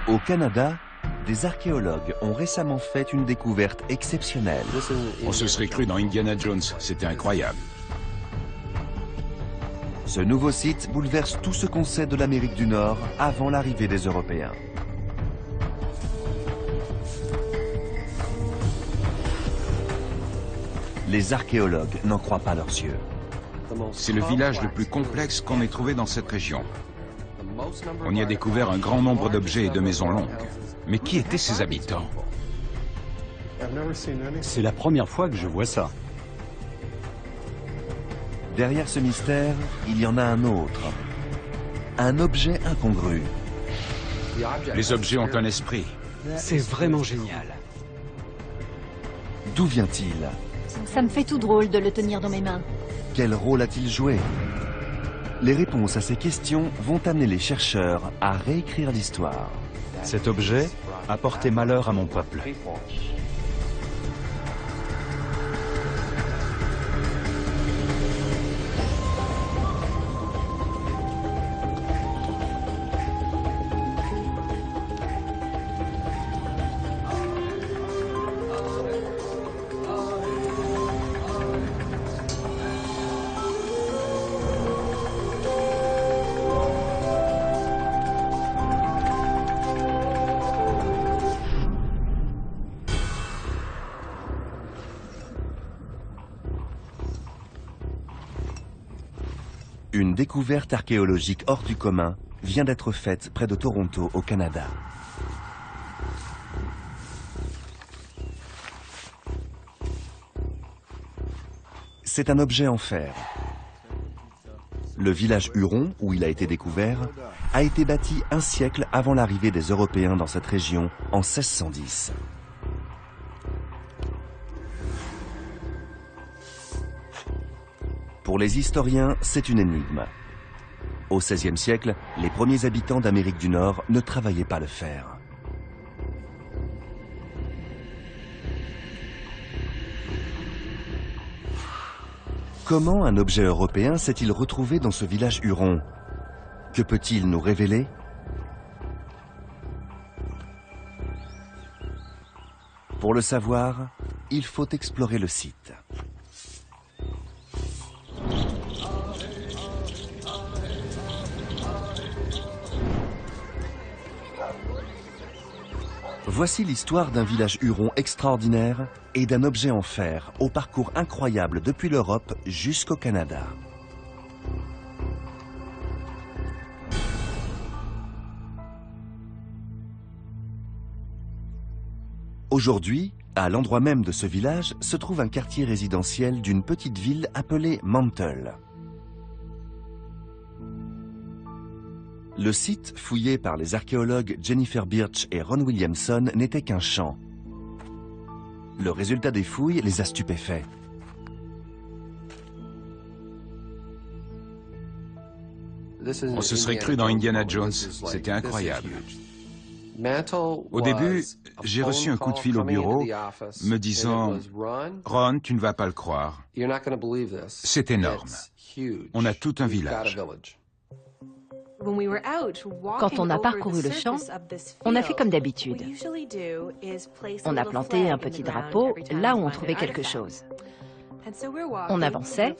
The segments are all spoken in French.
Au Canada, des archéologues ont récemment fait une découverte exceptionnelle. On se serait cru dans Indiana Jones, c'était incroyable. Ce nouveau site bouleverse tout ce qu'on sait de l'Amérique du Nord avant l'arrivée des Européens. Les archéologues n'en croient pas leurs yeux. C'est le village le plus complexe qu'on ait trouvé dans cette région. On y a découvert un grand nombre d'objets et de maisons longues. Mais qui étaient ces habitants? C'est la première fois que je vois ça. Derrière ce mystère, il y en a un autre. Un objet incongru. Les objets ont un esprit. C'est vraiment génial. D'où vient-il? Ça me fait tout drôle de le tenir dans mes mains. Quel rôle a-t-il joué? Les réponses à ces questions vont amener les chercheurs à réécrire l'histoire. Cet objet a porté malheur à mon peuple. Une découverte archéologique hors du commun vient d'être faite près de Toronto, au Canada. C'est un objet en fer. Le village Huron, où il a été découvert, a été bâti un siècle avant l'arrivée des Européens dans cette région en 1610. Pour les historiens, c'est une énigme. Au XVIe siècle, les premiers habitants d'Amérique du Nord ne travaillaient pas le fer. Comment un objet européen s'est-il retrouvé dans ce village huron? Que peut-il nous révéler? Pour le savoir, il faut explorer le site. Voici l'histoire d'un village huron extraordinaire et d'un objet en fer au parcours incroyable depuis l'Europe jusqu'au Canada. Aujourd'hui, à l'endroit même de ce village, se trouve un quartier résidentiel d'une petite ville appelée Mantle. Le site, fouillé par les archéologues Jennifer Birch et Ron Williamson, n'était qu'un champ. Le résultat des fouilles les a stupéfaits. On se serait cru dans Indiana Jones, c'était incroyable. Au début, j'ai reçu un coup de fil au bureau me disant « Ron, tu ne vas pas le croire. C'est énorme. On a tout un village. » Quand on a parcouru le champ, on a fait comme d'habitude. On a planté un petit drapeau là où on trouvait quelque chose. On avançait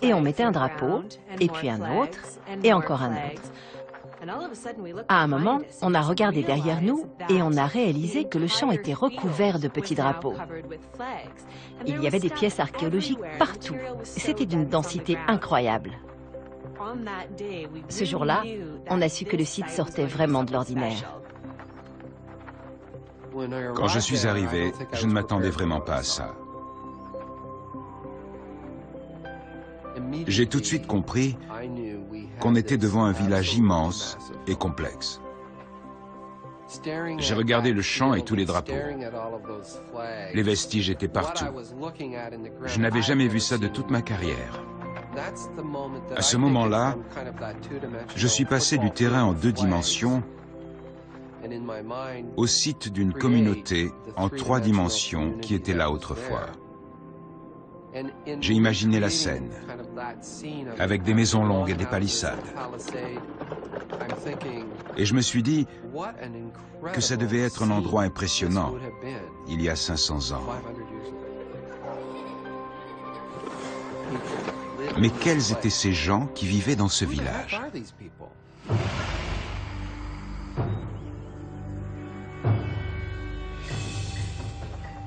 et on mettait un drapeau, et puis un autre, et encore un autre. À un moment, on a regardé derrière nous et on a réalisé que le champ était recouvert de petits drapeaux. Il y avait des pièces archéologiques partout. C'était d'une densité incroyable. Ce jour-là, on a su que le site sortait vraiment de l'ordinaire. Quand je suis arrivé, je ne m'attendais vraiment pas à ça. J'ai tout de suite compris qu'on était devant un village immense et complexe. J'ai regardé le champ et tous les drapeaux. Les vestiges étaient partout. Je n'avais jamais vu ça de toute ma carrière. À ce moment-là, je suis passé du terrain en 2 dimensions au site d'une communauté en 3 dimensions qui était là autrefois. J'ai imaginé la scène, avec des maisons longues et des palissades. Et je me suis dit que ça devait être un endroit impressionnant il y a 500 ans. Mais quels étaient ces gens qui vivaient dans ce village?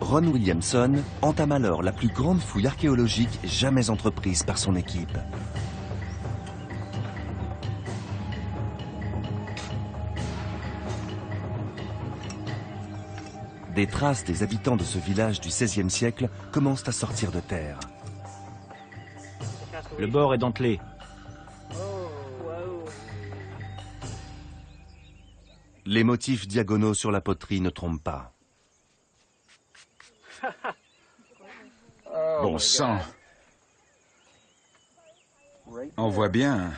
Ron Williamson entame alors la plus grande fouille archéologique jamais entreprise par son équipe. Des traces des habitants de ce village du XVIe siècle commencent à sortir de terre. Le bord est dentelé. Les motifs diagonaux sur la poterie ne trompent pas. Bon sang! On voit bien.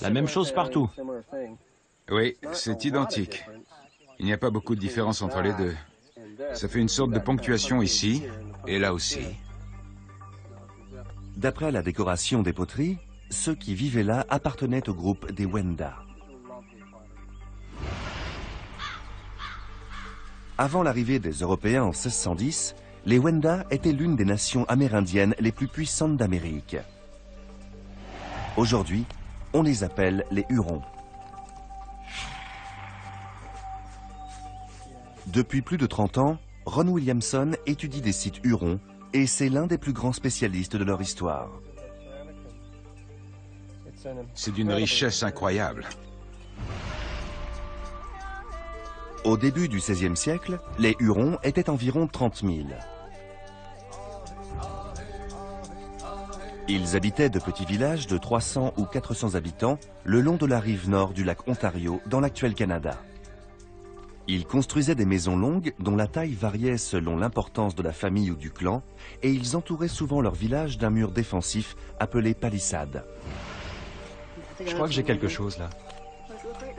La même chose partout. Oui, c'est identique. Il n'y a pas beaucoup de différence entre les deux. Ça fait une sorte de ponctuation ici, et là aussi. D'après la décoration des poteries, ceux qui vivaient là appartenaient au groupe des Wenda. Avant l'arrivée des Européens en 1610, les Wenda étaient l'une des nations amérindiennes les plus puissantes d'Amérique. Aujourd'hui, on les appelle les Hurons. Depuis plus de 30 ans, Ron Williamson étudie des sites Hurons et c'est l'un des plus grands spécialistes de leur histoire. C'est d'une richesse incroyable. Au début du XVIe siècle, les Hurons étaient environ 30 000. Ils habitaient de petits villages de 300 ou 400 habitants le long de la rive nord du lac Ontario dans l'actuel Canada. Ils construisaient des maisons longues dont la taille variait selon l'importance de la famille ou du clan et ils entouraient souvent leur village d'un mur défensif appelé palissade. Je crois que j'ai quelque chose là.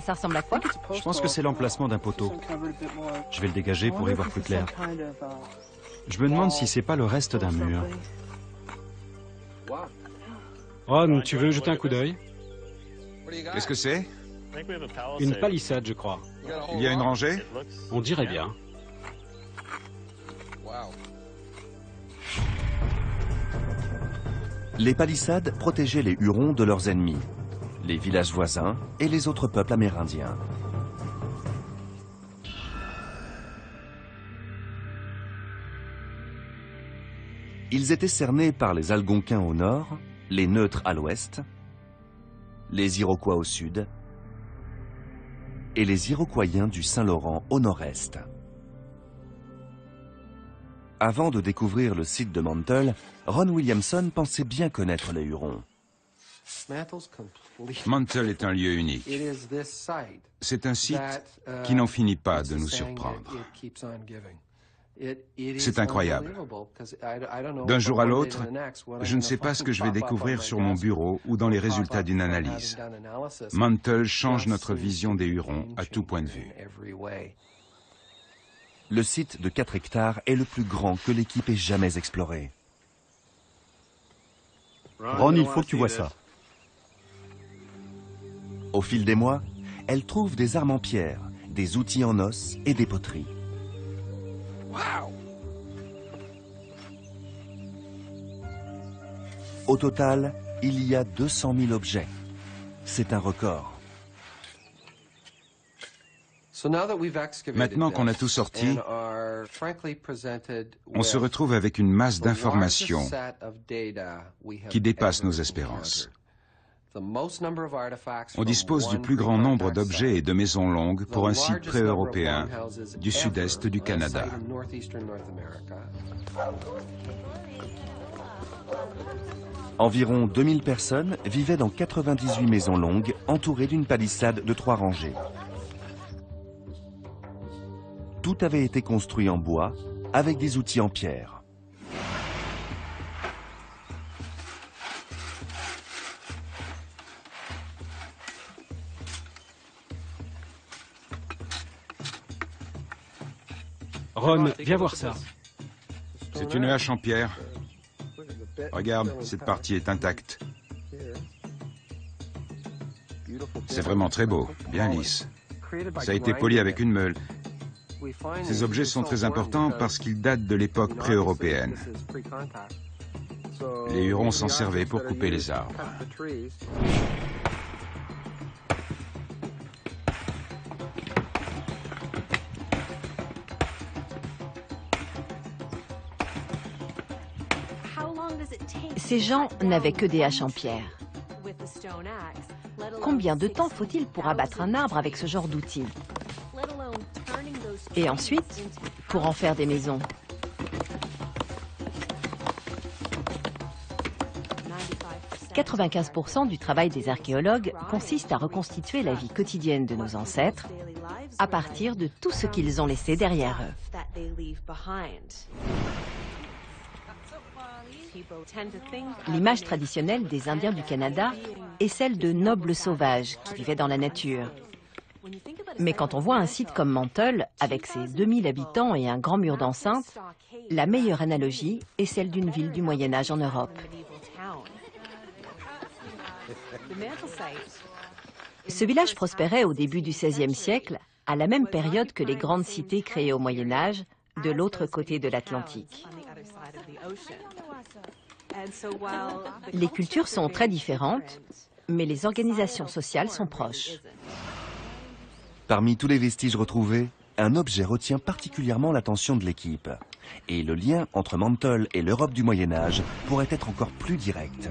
Ça ressemble à quoi? Je pense que c'est l'emplacement d'un poteau. Je vais le dégager pour y voir plus clair. Je me demande si c'est pas le reste d'un mur. Ron, tu veux jeter un coup d'œil? Qu'est-ce que c'est? Une palissade, je crois. Il y a une rangée? On dirait bien. Les palissades protégeaient les Hurons de leurs ennemis, les villages voisins et les autres peuples amérindiens. Ils étaient cernés par les Algonquins au nord, les Neutres à l'ouest, les Iroquois au sud et les Iroquoiens du Saint-Laurent au nord-est. Avant de découvrir le site de Mantle, Ron Williamson pensait bien connaître les Hurons. Mantle est un lieu unique. C'est un site qui n'en finit pas de nous surprendre. C'est incroyable. D'un jour à l'autre, je ne sais pas ce que je vais découvrir sur mon bureau ou dans les résultats d'une analyse. Mantle change notre vision des Hurons à tout point de vue. Le site de 4 hectares est le plus grand que l'équipe ait jamais exploré. Ron, il faut que tu vois ça. Au fil des mois, elle trouve des armes en pierre, des outils en os et des poteries. Au total, il y a 200 000 objets. C'est un record. Maintenant qu'on a tout sorti, on se retrouve avec une masse d'informations qui dépasse nos espérances. On dispose du plus grand nombre d'objets et de maisons longues pour un site pré-européen du sud-est du Canada. Environ 2000 personnes vivaient dans 98 maisons longues entourées d'une palissade de 3 rangées. Tout avait été construit en bois avec des outils en pierre. Ron, viens voir ça. C'est une hache en pierre. Regarde, cette partie est intacte. C'est vraiment très beau, bien lisse. Ça a été poli avec une meule. Ces objets sont très importants parce qu'ils datent de l'époque pré-européenne. Les Hurons s'en servaient pour couper les arbres. Ces gens n'avaient que des haches en pierre. Combien de temps faut-il pour abattre un arbre avec ce genre d'outils? Et ensuite, pour en faire des maisons. « 95% du travail des archéologues consiste à reconstituer la vie quotidienne de nos ancêtres à partir de tout ce qu'ils ont laissé derrière eux. L'image traditionnelle des Indiens du Canada est celle de nobles sauvages qui vivaient dans la nature. Mais quand on voit un site comme Mantle, avec ses 2000 habitants et un grand mur d'enceinte, la meilleure analogie est celle d'une ville du Moyen-Âge en Europe. Ce village prospérait au début du XVIe siècle, à la même période que les grandes cités créées au Moyen-Âge, de l'autre côté de l'Atlantique. Les cultures sont très différentes, mais les organisations sociales sont proches. Parmi tous les vestiges retrouvés, un objet retient particulièrement l'attention de l'équipe. Et le lien entre Mantle et l'Europe du Moyen-Âge pourrait être encore plus direct.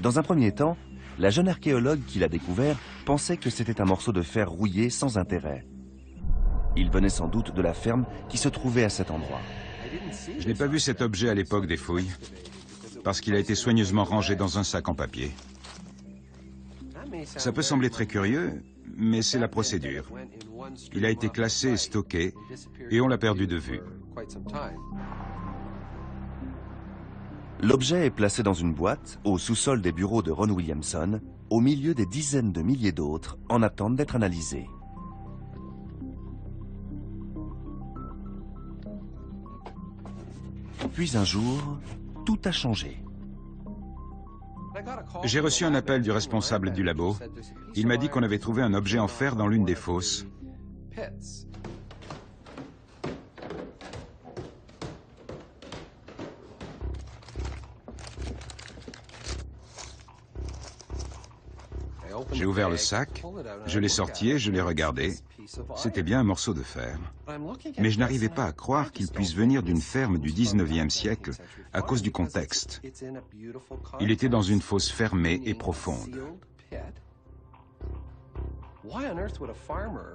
Dans un premier temps, la jeune archéologue qui l'a découvert pensait que c'était un morceau de fer rouillé sans intérêt. Il venait sans doute de la ferme qui se trouvait à cet endroit. Je n'ai pas vu cet objet à l'époque des fouilles, parce qu'il a été soigneusement rangé dans un sac en papier. Ça peut sembler très curieux, mais c'est la procédure. Il a été classé et stocké, et on l'a perdu de vue. L'objet est placé dans une boîte, au sous-sol des bureaux de Ron Williamson, au milieu des dizaines de milliers d'autres en attente d'être analysés. Puis un jour, tout a changé. J'ai reçu un appel du responsable du labo. Il m'a dit qu'on avait trouvé un objet en fer dans l'une des fosses. J'ai ouvert le sac, je l'ai sorti et je l'ai regardé. C'était bien un morceau de fer. Mais je n'arrivais pas à croire qu'il puisse venir d'une ferme du 19e siècle à cause du contexte. Il était dans une fosse fermée et profonde.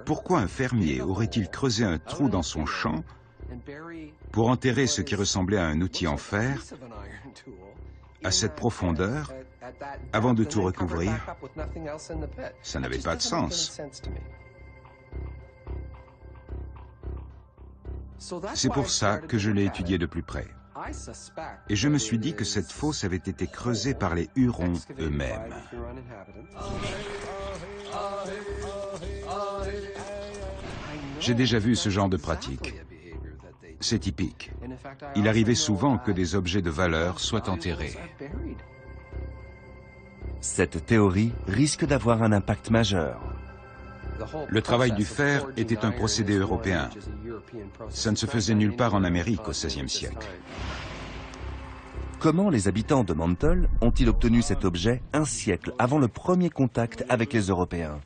Pourquoi un fermier aurait-il creusé un trou dans son champ pour enterrer ce qui ressemblait à un outil en fer à cette profondeur avant de tout recouvrir? Ça n'avait pas de sens. C'est pour ça que je l'ai étudié de plus près. Et je me suis dit que cette fosse avait été creusée par les Hurons eux-mêmes. J'ai déjà vu ce genre de pratique. C'est typique. Il arrivait souvent que des objets de valeur soient enterrés. Cette théorie risque d'avoir un impact majeur. Le travail du fer était un procédé européen. Ça ne se faisait nulle part en Amérique au XVIe siècle. Comment les habitants de Mantle ont-ils obtenu cet objet un siècle avant le premier contact avec les Européens?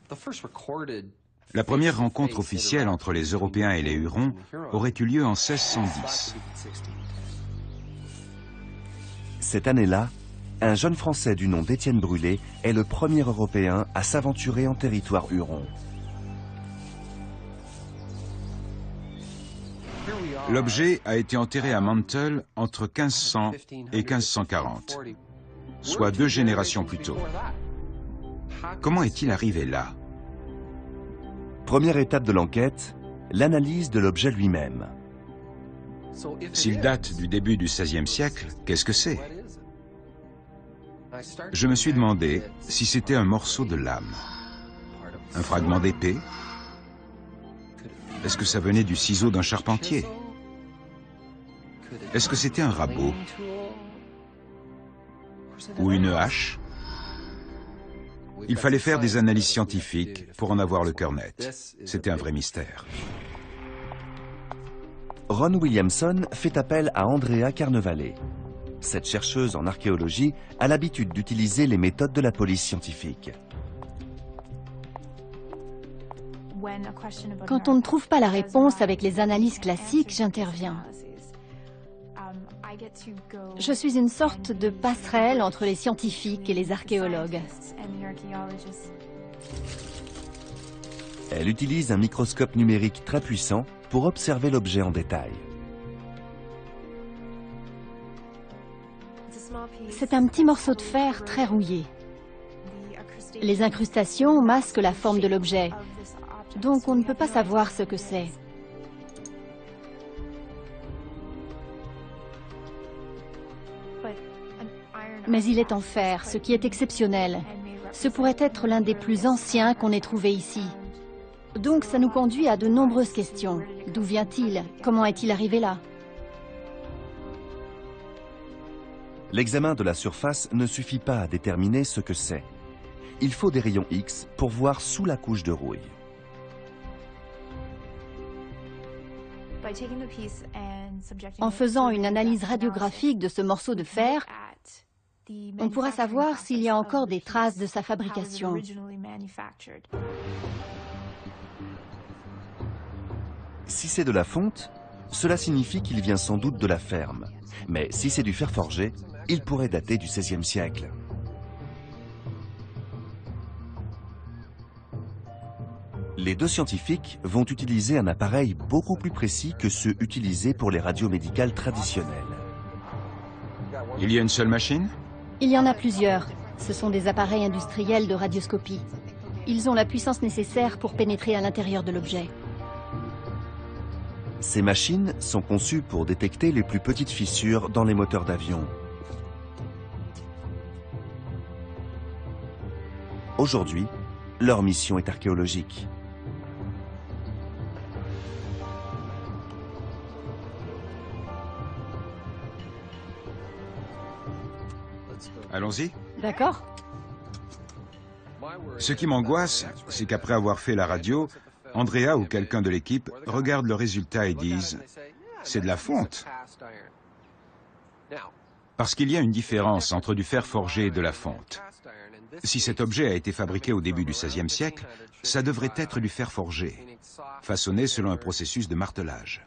La première rencontre officielle entre les Européens et les Hurons aurait eu lieu en 1610. Cette année-là, un jeune Français du nom d'Étienne Brûlé est le premier Européen à s'aventurer en territoire huron. L'objet a été enterré à Mantle entre 1500 et 1540, soit 2 générations plus tôt. Comment est-il arrivé là? Première étape de l'enquête, l'analyse de l'objet lui-même. S'il date du début du XVIe siècle, qu'est-ce que c'est? Je me suis demandé si c'était un morceau de lame, un fragment d'épée. Est-ce que ça venait du ciseau d'un charpentier? Est-ce que c'était un rabot? Ou une hache? Il fallait faire des analyses scientifiques pour en avoir le cœur net. C'était un vrai mystère. Ron Williamson fait appel à Andrea Carnevale. Cette chercheuse en archéologie a l'habitude d'utiliser les méthodes de la police scientifique. Quand on ne trouve pas la réponse avec les analyses classiques, j'interviens. Je suis une sorte de passerelle entre les scientifiques et les archéologues. Elle utilise un microscope numérique très puissant pour observer l'objet en détail. C'est un petit morceau de fer très rouillé. Les incrustations masquent la forme de l'objet, donc on ne peut pas savoir ce que c'est. Mais il est en fer, ce qui est exceptionnel. Ce pourrait être l'un des plus anciens qu'on ait trouvé ici. Donc ça nous conduit à de nombreuses questions. D'où vient-il? Comment est-il arrivé là? L'examen de la surface ne suffit pas à déterminer ce que c'est. Il faut des rayons X pour voir sous la couche de rouille. En faisant une analyse radiographique de ce morceau de fer, on pourra savoir s'il y a encore des traces de sa fabrication. Si c'est de la fonte, cela signifie qu'il vient sans doute de la ferme. Mais si c'est du fer forgé, il pourrait dater du XVIe siècle. Les deux scientifiques vont utiliser un appareil beaucoup plus précis que ceux utilisés pour les radios médicales traditionnelles. Il y a une seule machine? Il y en a plusieurs. Ce sont des appareils industriels de radioscopie. Ils ont la puissance nécessaire pour pénétrer à l'intérieur de l'objet. Ces machines sont conçues pour détecter les plus petites fissures dans les moteurs d'avion. Aujourd'hui, leur mission est archéologique. Allons-y. D'accord. Ce qui m'angoisse, c'est qu'après avoir fait la radio, Andrea ou quelqu'un de l'équipe regarde le résultat et disent « c'est de la fonte ». Parce qu'il y a une différence entre du fer forgé et de la fonte. Si cet objet a été fabriqué au début du XVIe siècle, ça devrait être du fer forgé, façonné selon un processus de martelage.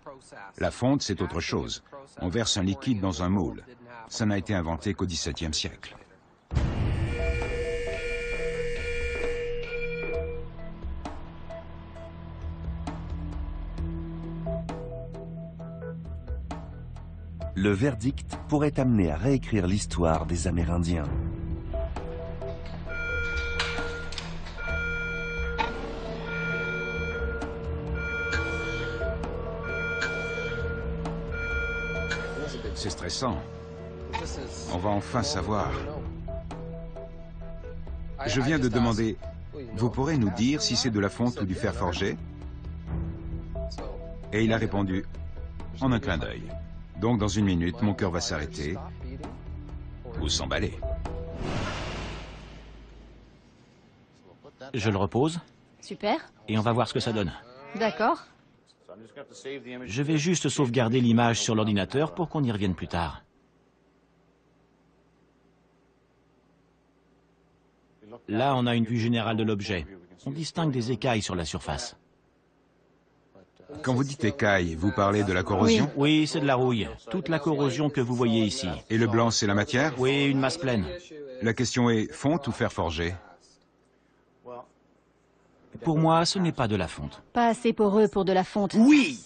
La fonte, c'est autre chose. On verse un liquide dans un moule. Ça n'a été inventé qu'au XVIIe siècle. Le verdict pourrait amener à réécrire l'histoire des Amérindiens. C'est stressant. On va enfin savoir. Je viens de demander, vous pourrez nous dire si c'est de la fonte ou du fer forgé? Et il a répondu, en un clin d'œil. Donc dans une minute, mon cœur va s'arrêter ou s'emballer. Je le repose. Super. Et on va voir ce que ça donne. D'accord. Je vais juste sauvegarder l'image sur l'ordinateur pour qu'on y revienne plus tard. Là, on a une vue générale de l'objet. On distingue des écailles sur la surface. Quand vous dites écailles, vous parlez de la corrosion? Oui, c'est de la rouille. Toute la corrosion que vous voyez ici. Et le blanc, c'est la matière? Oui, une masse pleine. La question est, fonte ou fer forgé? Pour moi, ce n'est pas de la fonte. Pas assez poreux pour de la fonte. Oui!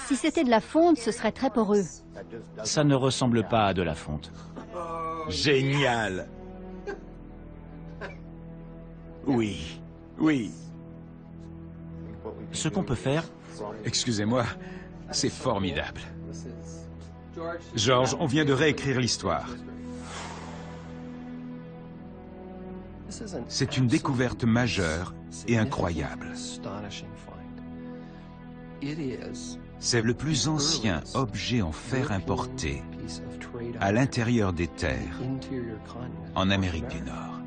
Si c'était de la fonte, ce serait très poreux. Ça ne ressemble pas à de la fonte. Génial! Oui, oui. Ce qu'on peut faire... Excusez-moi, c'est formidable. George, on vient de réécrire l'histoire. C'est une découverte majeure et incroyable. C'est le plus ancien objet en fer importé à l'intérieur des terres en Amérique du Nord.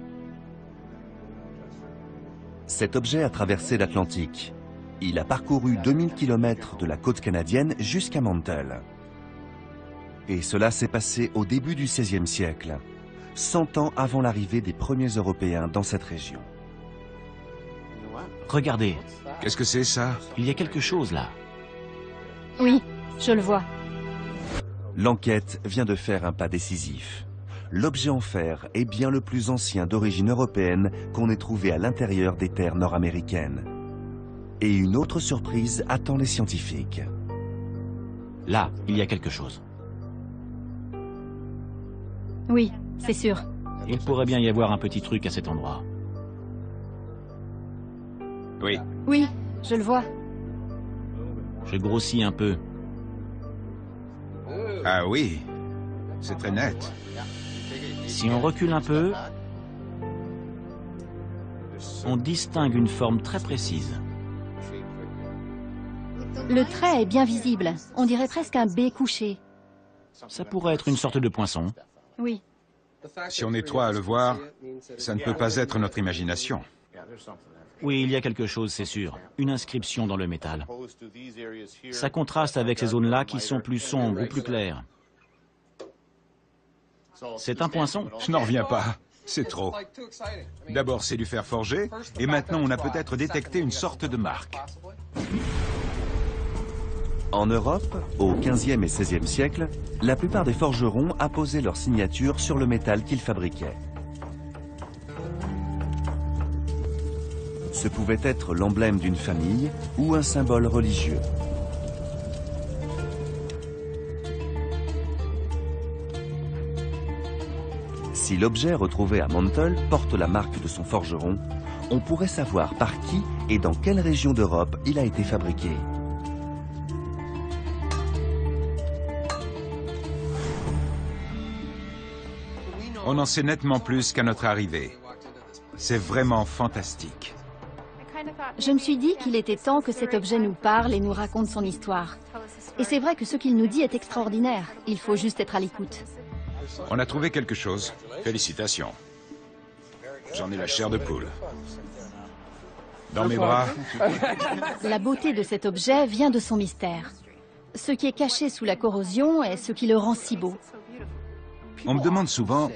Cet objet a traversé l'Atlantique. Il a parcouru 2000 km de la côte canadienne jusqu'à Mantle. Et cela s'est passé au début du XVIe siècle, 100 ans avant l'arrivée des premiers Européens dans cette région. Regardez, Qu'est-ce que c'est ça? il y a quelque chose là. Oui, je le vois. L'enquête vient de faire un pas décisif. L'objet en fer est bien le plus ancien d'origine européenne qu'on ait trouvé à l'intérieur des terres nord-américaines. Et une autre surprise attend les scientifiques. Là, il y a quelque chose. Oui, c'est sûr. Il pourrait bien y avoir un petit truc à cet endroit. Oui. Oui, je le vois. Je grossis un peu. Ah oui, c'est très net. Si on recule un peu, on distingue une forme très précise. Le trait est bien visible. On dirait presque un B couché. Ça pourrait être une sorte de poinçon. Oui. Si on est trois à le voir, ça ne peut pas être notre imagination. Oui, il y a quelque chose, c'est sûr. Une inscription dans le métal. Ça contraste avec ces zones-là qui sont plus sombres ou plus claires. C'est un poinçon. Je n'en reviens pas. C'est trop. D'abord, c'est du fer forgé, et maintenant, on a peut-être détecté une sorte de marque. En Europe, au XVe et XVIe siècle, la plupart des forgerons apposaient leur signature sur le métal qu'ils fabriquaient. Ce pouvait être l'emblème d'une famille ou un symbole religieux. Si l'objet retrouvé à Mantle porte la marque de son forgeron, on pourrait savoir par qui et dans quelle région d'Europe il a été fabriqué. On en sait nettement plus qu'à notre arrivée. C'est vraiment fantastique. Je me suis dit qu'il était temps que cet objet nous parle et nous raconte son histoire. Et c'est vrai que ce qu'il nous dit est extraordinaire. Il faut juste être à l'écoute. On a trouvé quelque chose. Félicitations. J'en ai la chair de poule. Dans mes bras. La beauté de cet objet vient de son mystère. Ce qui est caché sous la corrosion est ce qui le rend si beau. On me demande souvent,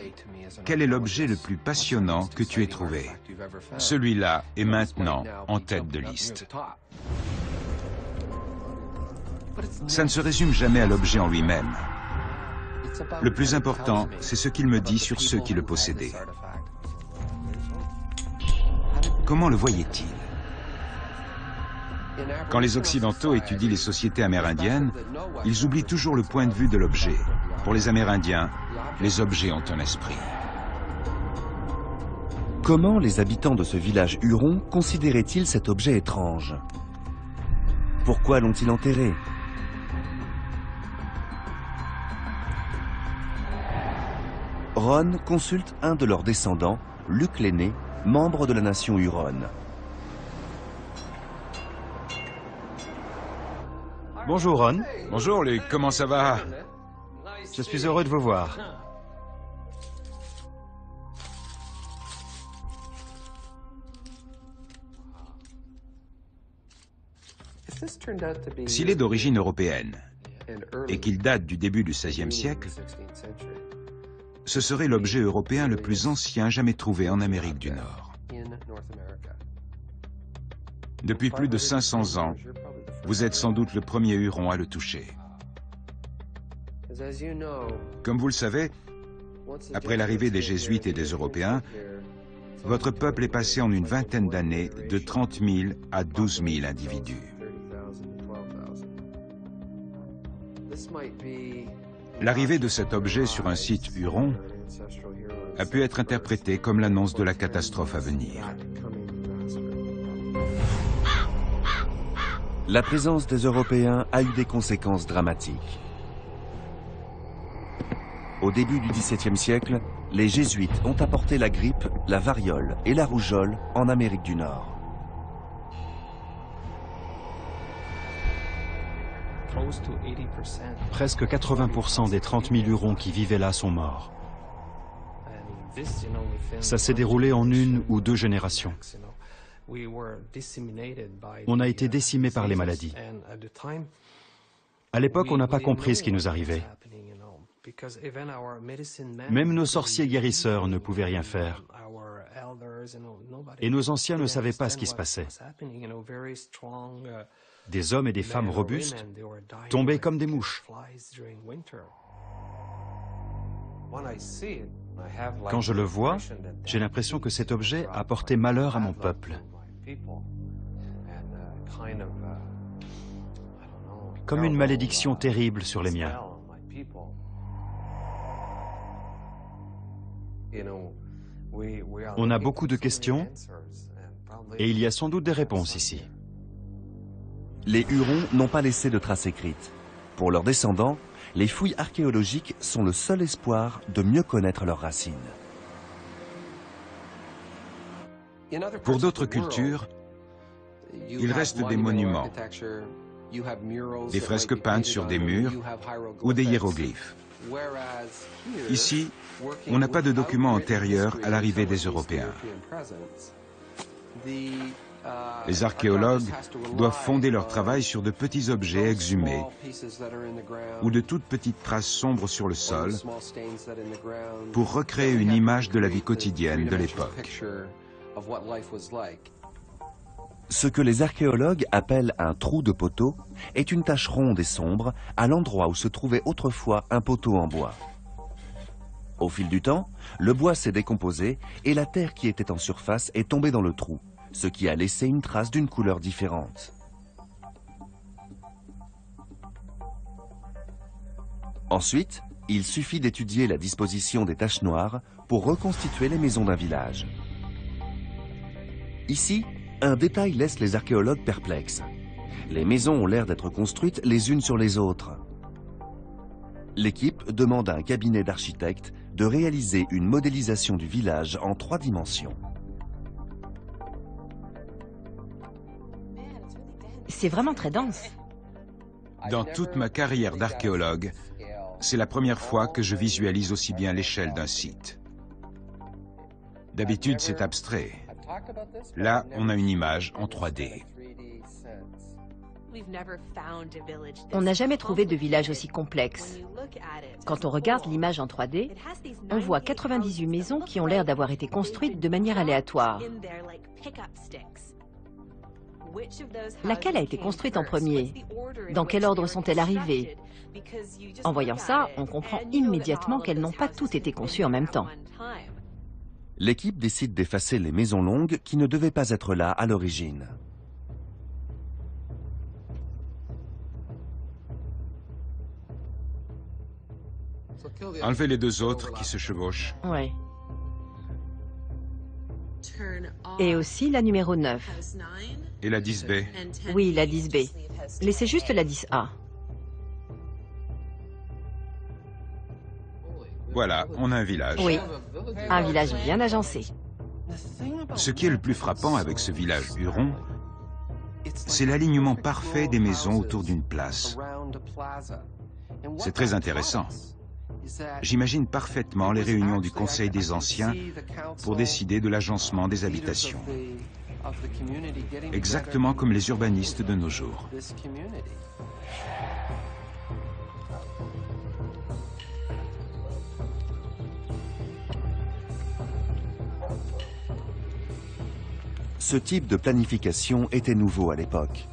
quel est l'objet le plus passionnant que tu aies trouvé? Celui-là est maintenant en tête de liste. Ça ne se résume jamais à l'objet en lui-même. Le plus important, c'est ce qu'il me dit sur ceux qui le possédaient. Comment le voyaient-ils? Quand les Occidentaux étudient les sociétés amérindiennes, ils oublient toujours le point de vue de l'objet. Pour les Amérindiens, les objets ont un esprit. Comment les habitants de ce village huron considéraient-ils cet objet étrange? Pourquoi l'ont-ils enterré? Ron consulte un de leurs descendants, Luc l'Aîné, membre de la nation Huronne. Bonjour Ron, Bonjour Luc, comment ça va? je suis heureux de vous voir. S'il est d'origine européenne et qu'il date du début du XVIe siècle, ce serait l'objet européen le plus ancien jamais trouvé en Amérique du Nord. Depuis plus de 500 ans, vous êtes sans doute le premier Huron à le toucher. Comme vous le savez, après l'arrivée des Jésuites et des Européens, votre peuple est passé en une vingtaine d'années de 30 000 à 12 000 individus. L'arrivée de cet objet sur un site huron a pu être interprétée comme l'annonce de la catastrophe à venir. La présence des Européens a eu des conséquences dramatiques. Au début du XVIIe siècle, les Jésuites ont apporté la grippe, la variole et la rougeole en Amérique du Nord. Presque 80% des 30 000 Hurons qui vivaient là sont morts. Ça s'est déroulé en 1 ou 2 générations. On a été décimés par les maladies. À l'époque, on n'a pas compris ce qui nous arrivait. Même nos sorciers guérisseurs ne pouvaient rien faire. Et nos anciens ne savaient pas ce qui se passait. Des hommes et des femmes robustes tombaient comme des mouches. Quand je le vois, j'ai l'impression que cet objet a porté malheur à mon peuple. Comme une malédiction terrible sur les miens. On a beaucoup de questions et il y a sans doute des réponses ici. Les Hurons n'ont pas laissé de traces écrites. Pour leurs descendants, les fouilles archéologiques sont le seul espoir de mieux connaître leurs racines. Pour d'autres cultures, il reste des monuments, des fresques peintes sur des murs ou des hiéroglyphes. Ici, on n'a pas de documents antérieurs à l'arrivée des Européens. Les archéologues doivent fonder leur travail sur de petits objets exhumés ou de toutes petites traces sombres sur le sol pour recréer une image de la vie quotidienne de l'époque. Ce que les archéologues appellent un trou de poteau est une tache ronde et sombre à l'endroit où se trouvait autrefois un poteau en bois. Au fil du temps, le bois s'est décomposé et la terre qui était en surface est tombée dans le trou, ce qui a laissé une trace d'une couleur différente. Ensuite, il suffit d'étudier la disposition des taches noires pour reconstituer les maisons d'un village. Ici, un détail laisse les archéologues perplexes. Les maisons ont l'air d'être construites les unes sur les autres. L'équipe demande à un cabinet d'architectes de réaliser une modélisation du village en 3 dimensions. C'est vraiment très dense. Dans toute ma carrière d'archéologue, c'est la première fois que je visualise aussi bien l'échelle d'un site. D'habitude, c'est abstrait. Là, on a une image en 3D. On n'a jamais trouvé de village aussi complexe. Quand on regarde l'image en 3D, on voit 98 maisons qui ont l'air d'avoir été construites de manière aléatoire. Laquelle a été construite en premier? Dans quel ordre sont-elles arrivées? En voyant ça, on comprend immédiatement qu'elles n'ont pas toutes été conçues en même temps. L'équipe décide d'effacer les maisons longues qui ne devaient pas être là à l'origine. Enlevez les 2 autres qui se chevauchent. Oui. Et aussi la numéro 9. Et la 10B. Oui, la 10B. Laissez juste la 10A. Voilà, on a un village. Oui, un village bien agencé. Ce qui est le plus frappant avec ce village huron, c'est l'alignement parfait des maisons autour d'une place. C'est très intéressant. J'imagine parfaitement les réunions du Conseil des Anciens pour décider de l'agencement des habitations. Exactement comme les urbanistes de nos jours. Ce type de planification était nouveau à l'époque.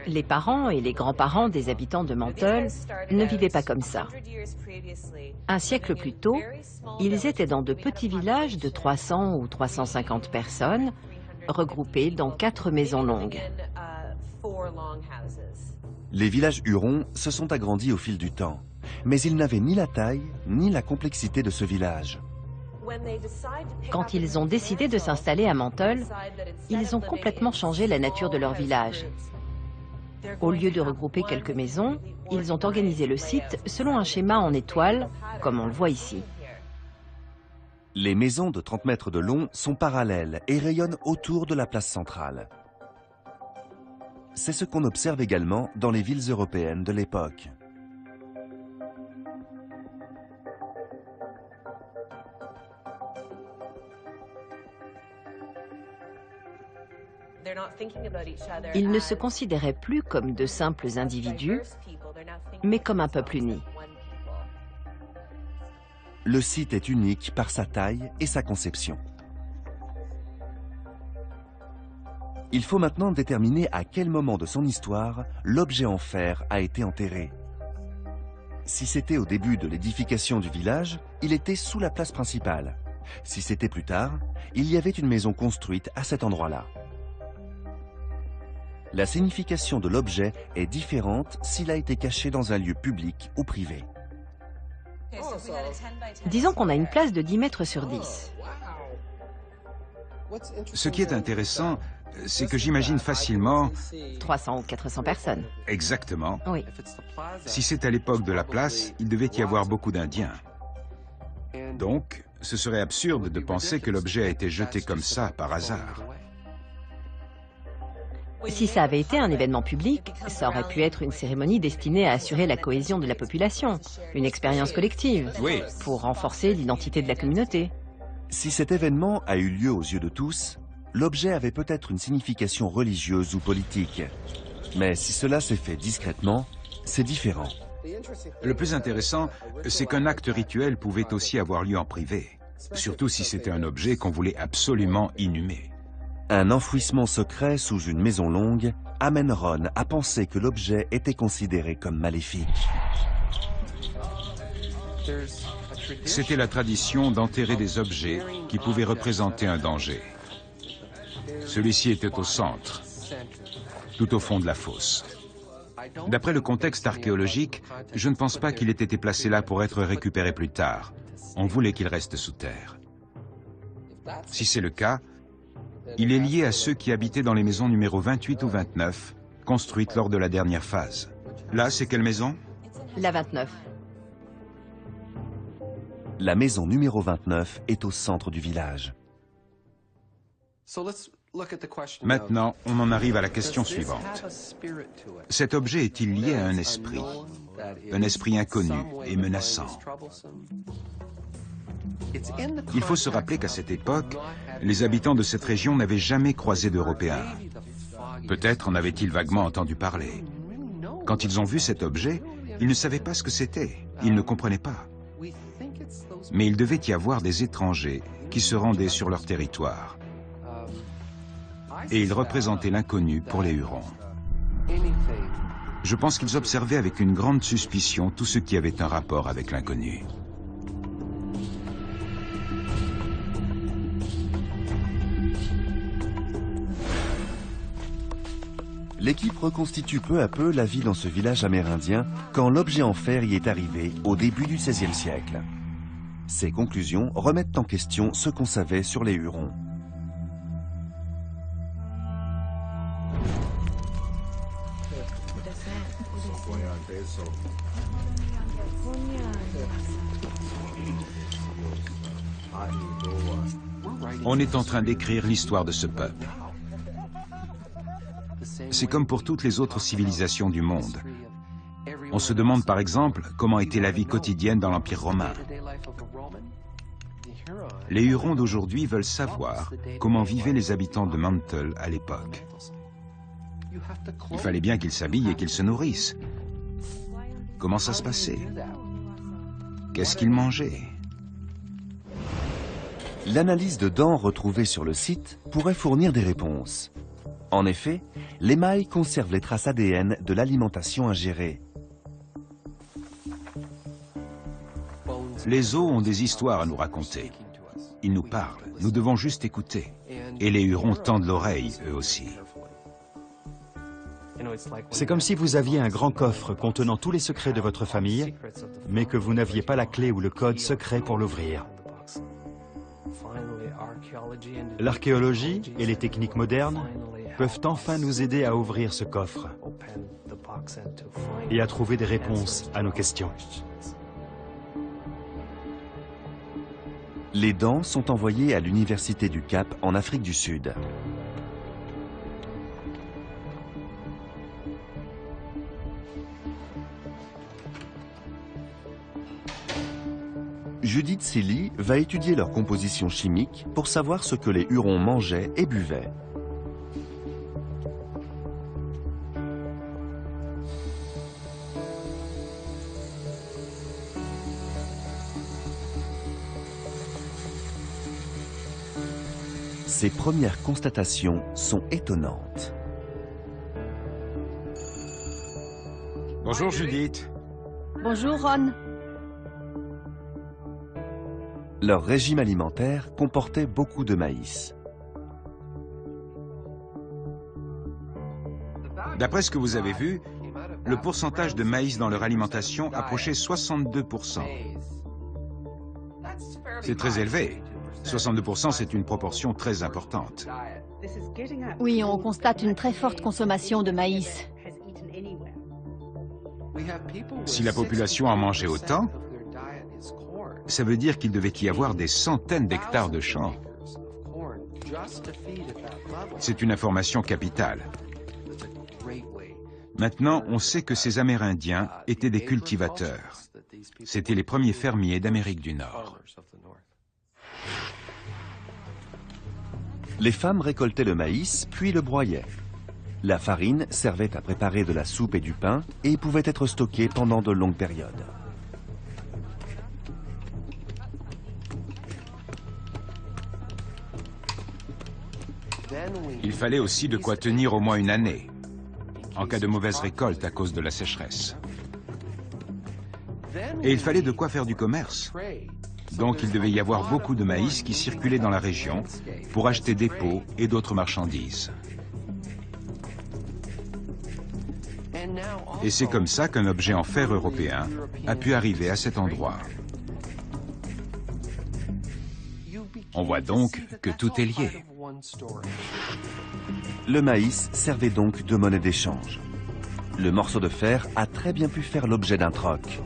Les parents et les grands-parents des habitants de Manteuil ne vivaient pas comme ça. Un siècle plus tôt, ils étaient dans de petits villages de 300 ou 350 personnes, regroupés dans 4 maisons longues. Les villages hurons se sont agrandis au fil du temps, mais ils n'avaient ni la taille ni la complexité de ce village. Quand ils ont décidé de s'installer à Manteuil, ils ont complètement changé la nature de leur village. Au lieu de regrouper quelques maisons, ils ont organisé le site selon un schéma en étoile, comme on le voit ici. Les maisons de 30 mètres de long sont parallèles et rayonnent autour de la place centrale. C'est ce qu'on observe également dans les villes européennes de l'époque. Ils ne se considéraient plus comme de simples individus, mais comme un peuple uni. Le site est unique par sa taille et sa conception. Il faut maintenant déterminer à quel moment de son histoire l'objet en fer a été enterré. Si c'était au début de l'édification du village, il était sous la place principale. Si c'était plus tard, il y avait une maison construite à cet endroit-là. La signification de l'objet est différente s'il a été caché dans un lieu public ou privé. Disons qu'on a une place de 10 mètres sur 10. Ce qui est intéressant, c'est que j'imagine facilement... 300 ou 400 personnes. Exactement. Oui. Si c'est à l'époque de la place, il devait y avoir beaucoup d'Indiens. Donc, ce serait absurde de penser que l'objet a été jeté comme ça, par hasard. Si ça avait été un événement public, ça aurait pu être une cérémonie destinée à assurer la cohésion de la population, une expérience collective, oui, pour renforcer l'identité de la communauté. Si cet événement a eu lieu aux yeux de tous, l'objet avait peut-être une signification religieuse ou politique. Mais si cela s'est fait discrètement, c'est différent. Le plus intéressant, c'est qu'un acte rituel pouvait aussi avoir lieu en privé, surtout si c'était un objet qu'on voulait absolument inhumer. Un enfouissement secret sous une maison longue amène Ron à penser que l'objet était considéré comme maléfique. C'était la tradition d'enterrer des objets qui pouvaient représenter un danger. Celui-ci était au centre, tout au fond de la fosse. D'après le contexte archéologique, je ne pense pas qu'il ait été placé là pour être récupéré plus tard. On voulait qu'il reste sous terre. Si c'est le cas, il est lié à ceux qui habitaient dans les maisons numéro 28 ou 29, construites lors de la dernière phase. Là, c'est quelle maison? La 29. La maison numéro 29 est au centre du village. Maintenant, on en arrive à la question suivante. Cet objet est-il lié à un esprit inconnu et menaçant? Il faut se rappeler qu'à cette époque, les habitants de cette région n'avaient jamais croisé d'Européens. Peut-être en avaient-ils vaguement entendu parler. Quand ils ont vu cet objet, ils ne savaient pas ce que c'était, ils ne comprenaient pas. Mais il devait y avoir des étrangers qui se rendaient sur leur territoire. Et ils représentaient l'inconnu pour les Hurons. Je pense qu'ils observaient avec une grande suspicion tout ce qui avait un rapport avec l'inconnu. L'équipe reconstitue peu à peu la vie dans ce village amérindien quand l'objet en fer y est arrivé au début du XVIe siècle. Ces conclusions remettent en question ce qu'on savait sur les Hurons. On est en train d'écrire l'histoire de ce peuple. C'est comme pour toutes les autres civilisations du monde. On se demande par exemple comment était la vie quotidienne dans l'Empire romain. Les Hurons d'aujourd'hui veulent savoir comment vivaient les habitants de Mantle à l'époque. Il fallait bien qu'ils s'habillent et qu'ils se nourrissent. Comment ça se passait? Qu'est-ce qu'ils mangeaient? L'analyse de dents retrouvées sur le site pourrait fournir des réponses. En effet, l'émail conserve les traces ADN de l'alimentation ingérée. Les os ont des histoires à nous raconter. Ils nous parlent, nous devons juste écouter. Et les Hurons tendent l'oreille, eux aussi. C'est comme si vous aviez un grand coffre contenant tous les secrets de votre famille, mais que vous n'aviez pas la clé ou le code secret pour l'ouvrir. L'archéologie et les techniques modernes peuvent enfin nous aider à ouvrir ce coffre et à trouver des réponses à nos questions. Les dents sont envoyées à l'Université du Cap en Afrique du Sud. Judith Seeley va étudier leur composition chimique pour savoir ce que les Hurons mangeaient et buvaient. Ces premières constatations sont étonnantes. Bonjour Judith. Bonjour Ron. Leur régime alimentaire comportait beaucoup de maïs. D'après ce que vous avez vu, le pourcentage de maïs dans leur alimentation approchait 62%. C'est très élevé. 62%, c'est une proportion très importante. Oui, on constate une très forte consommation de maïs. Si la population en mangeait autant, ça veut dire qu'il devait y avoir des centaines d'hectares de champs. C'est une information capitale. Maintenant, on sait que ces Amérindiens étaient des cultivateurs. C'étaient les premiers fermiers d'Amérique du Nord. Les femmes récoltaient le maïs, puis le broyaient. La farine servait à préparer de la soupe et du pain et pouvait être stockée pendant de longues périodes. Il fallait aussi de quoi tenir au moins une année, en cas de mauvaise récolte à cause de la sécheresse. Et il fallait de quoi faire du commerce. Donc il devait y avoir beaucoup de maïs qui circulait dans la région pour acheter des pots et d'autres marchandises. Et c'est comme ça qu'un objet en fer européen a pu arriver à cet endroit. On voit donc que tout est lié. Le maïs servait donc de monnaie d'échange. Le morceau de fer a très bien pu faire l'objet d'un troc.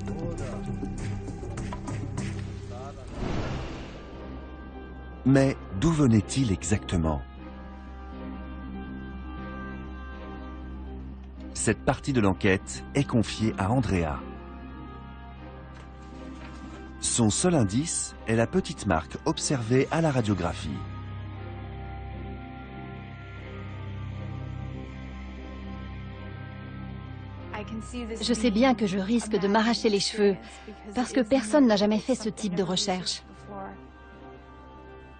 Mais d'où venait-il exactement? Cette partie de l'enquête est confiée à Andrea. Son seul indice est la petite marque observée à la radiographie. Je sais bien que je risque de m'arracher les cheveux, parce que personne n'a jamais fait ce type de recherche.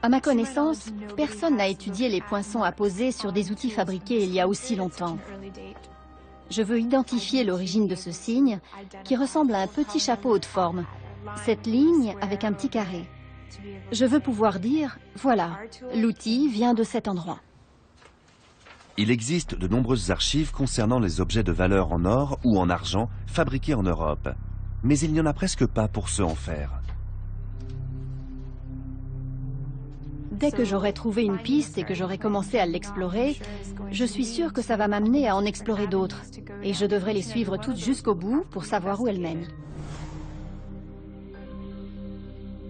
À ma connaissance, personne n'a étudié les poinçons apposés sur des outils fabriqués il y a aussi longtemps. Je veux identifier l'origine de ce signe, qui ressemble à un petit chapeau haute forme. Cette ligne avec un petit carré. Je veux pouvoir dire, voilà, l'outil vient de cet endroit. Il existe de nombreuses archives concernant les objets de valeur en or ou en argent fabriqués en Europe, mais il n'y en a presque pas pour ceux en fer. Dès que j'aurai trouvé une piste et que j'aurai commencé à l'explorer, je suis sûre que ça va m'amener à en explorer d'autres. Et je devrais les suivre toutes jusqu'au bout pour savoir où elles mènent.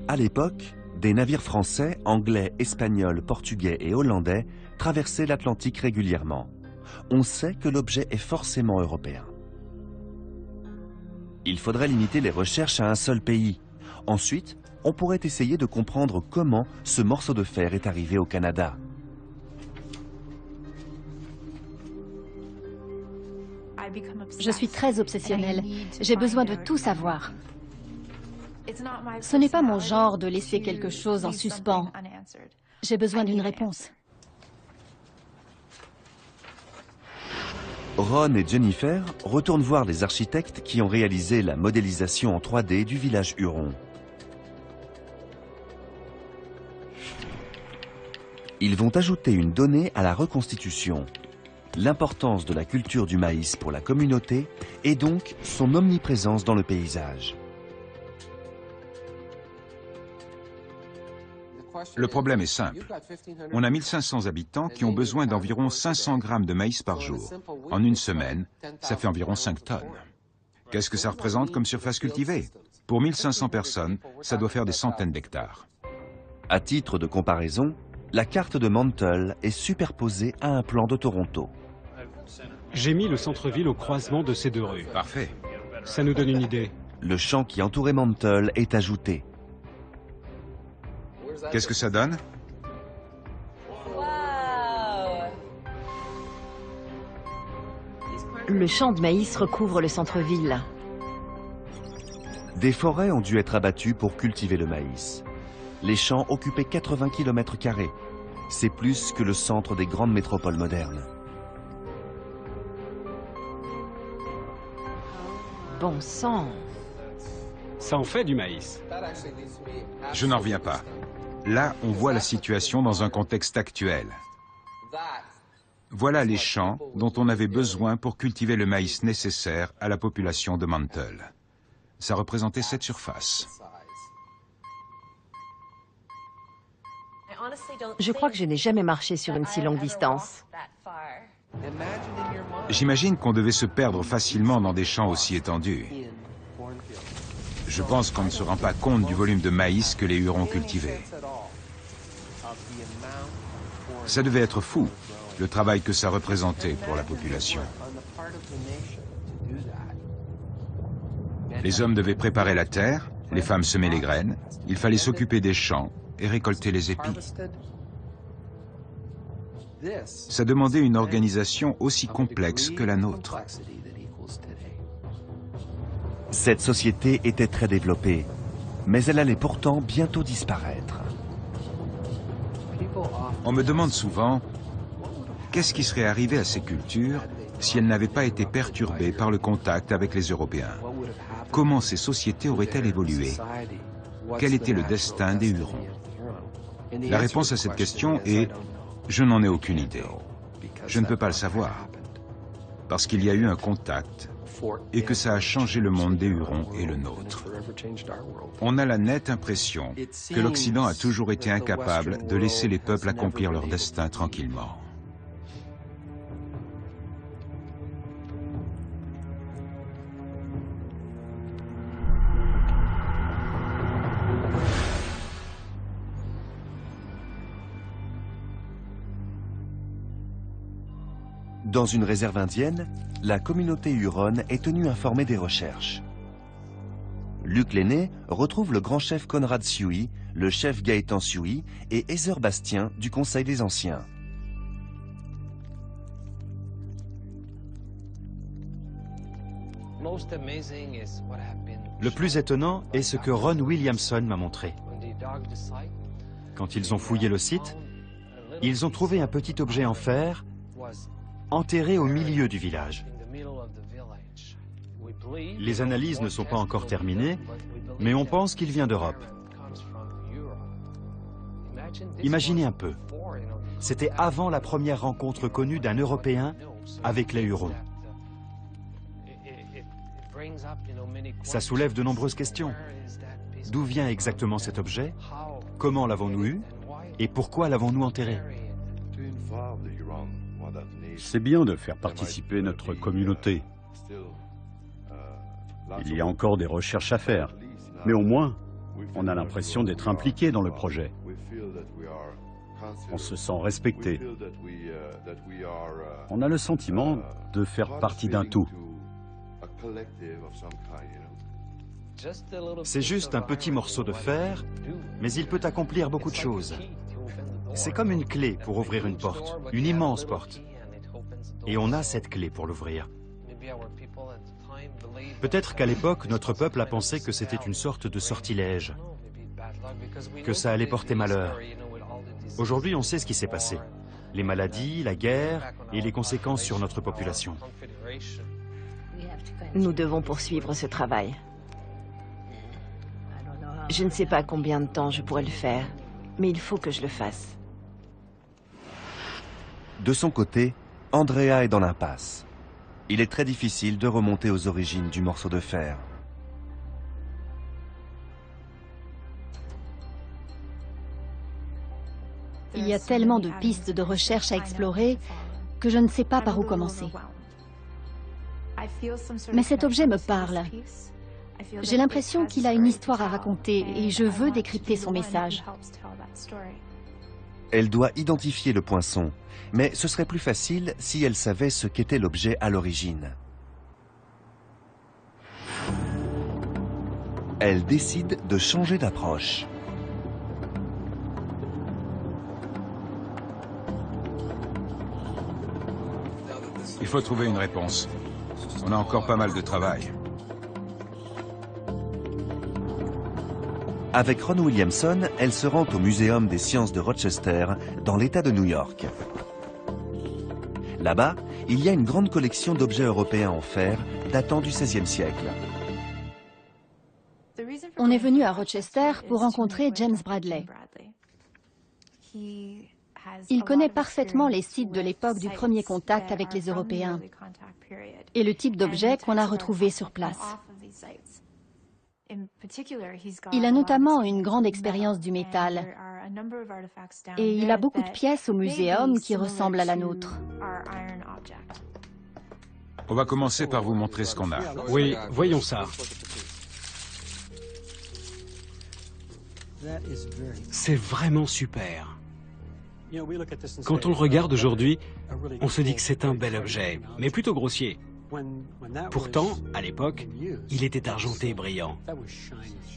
À l'époque, des navires français, anglais, espagnols, portugais et hollandais traversaient l'Atlantique régulièrement. On sait que l'objet est forcément européen. Il faudrait limiter les recherches à un seul pays. Ensuite, on pourrait essayer de comprendre comment ce morceau de fer est arrivé au Canada. Je suis très obsessionnelle. J'ai besoin de tout savoir. Ce n'est pas mon genre de laisser quelque chose en suspens. J'ai besoin d'une réponse. Ron et Jennifer retournent voir les architectes qui ont réalisé la modélisation en 3D du village Huron. Ils vont ajouter une donnée à la reconstitution, l'importance de la culture du maïs pour la communauté et donc son omniprésence dans le paysage. Le problème est simple. On a 1500 habitants qui ont besoin d'environ 500 grammes de maïs par jour. En une semaine, ça fait environ 5 tonnes. Qu'est-ce que ça représente comme surface cultivée? Pour 1500 personnes, ça doit faire des centaines d'hectares. À titre de comparaison, la carte de Mantle est superposée à un plan de Toronto. J'ai mis le centre-ville au croisement de ces deux rues. Parfait. Ça nous donne une idée. Le champ qui entourait Mantle est ajouté. Qu'est-ce que ça donne? Le champ de maïs recouvre le centre-ville. Des forêts ont dû être abattues pour cultiver le maïs. Les champs occupaient 80 km². C'est plus que le centre des grandes métropoles modernes. Bon sang! Ça en fait du maïs. Je n'en reviens pas. Là, on voit la situation dans un contexte actuel. Voilà les champs dont on avait besoin pour cultiver le maïs nécessaire à la population de Mantle. Ça représentait cette surface. Je crois que je n'ai jamais marché sur une si longue distance. J'imagine qu'on devait se perdre facilement dans des champs aussi étendus. Je pense qu'on ne se rend pas compte du volume de maïs que les Hurons cultivaient. Ça devait être fou, le travail que ça représentait pour la population. Les hommes devaient préparer la terre, les femmes semaient les graines, il fallait s'occuper des champs et récolter les épis. Ça demandait une organisation aussi complexe que la nôtre. Cette société était très développée, mais elle allait pourtant bientôt disparaître. On me demande souvent, qu'est-ce qui serait arrivé à ces cultures si elles n'avaient pas été perturbées par le contact avec les Européens? Comment ces sociétés auraient-elles évolué? Quel était le destin des Hurons? La réponse à cette question est « je n'en ai aucune idée ». Je ne peux pas le savoir, parce qu'il y a eu un contact et que ça a changé le monde des Hurons et le nôtre. On a la nette impression que l'Occident a toujours été incapable de laisser les peuples accomplir leur destin tranquillement. Dans une réserve indienne, la communauté huronne est tenue informée des recherches. Luc l'aîné retrouve le grand chef Conrad Sioui, le chef Gaëtan Sioui et Heather Bastien du Conseil des Anciens. Le plus étonnant est ce que Ron Williamson m'a montré. Quand ils ont fouillé le site, ils ont trouvé un petit objet en fer enterré au milieu du village. Les analyses ne sont pas encore terminées, mais on pense qu'il vient d'Europe. Imaginez un peu, c'était avant la première rencontre connue d'un Européen avec les Hurons. Ça soulève de nombreuses questions. D'où vient exactement cet objet? Comment l'avons-nous eu? Et pourquoi l'avons-nous enterré? C'est bien de faire participer notre communauté. Il y a encore des recherches à faire, mais au moins, on a l'impression d'être impliqué dans le projet. On se sent respecté. On a le sentiment de faire partie d'un tout. C'est juste un petit morceau de fer, mais il peut accomplir beaucoup de choses. C'est comme une clé pour ouvrir une porte, une immense porte. Et on a cette clé pour l'ouvrir. Peut-être qu'à l'époque, notre peuple a pensé que c'était une sorte de sortilège, que ça allait porter malheur. Aujourd'hui, on sait ce qui s'est passé. Les maladies, la guerre et les conséquences sur notre population. Nous devons poursuivre ce travail. Je ne sais pas combien de temps je pourrai le faire, mais il faut que je le fasse. De son côté, Andrea est dans l'impasse. Il est très difficile de remonter aux origines du morceau de fer. Il y a tellement de pistes de recherche à explorer que je ne sais pas par où commencer. Mais cet objet me parle. J'ai l'impression qu'il a une histoire à raconter et je veux décrypter son message. Elle doit identifier le poinçon, mais ce serait plus facile si elle savait ce qu'était l'objet à l'origine. Elle décide de changer d'approche. Il faut trouver une réponse. On a encore pas mal de travail. Avec Ron Williamson, elle se rend au Muséum des sciences de Rochester, dans l'État de New York. Là-bas, il y a une grande collection d'objets européens en fer datant du XVIe siècle. On est venu à Rochester pour rencontrer James Bradley. Il connaît parfaitement les sites de l'époque du premier contact avec les Européens et le type d'objets qu'on a retrouvés sur place. Il a notamment une grande expérience du métal et il a beaucoup de pièces au muséum qui ressemblent à la nôtre. On va commencer par vous montrer ce qu'on a. Oui, voyons ça. C'est vraiment super. Quand on le regarde aujourd'hui, on se dit que c'est un bel objet, mais plutôt grossier. Pourtant, à l'époque, il était argenté et brillant.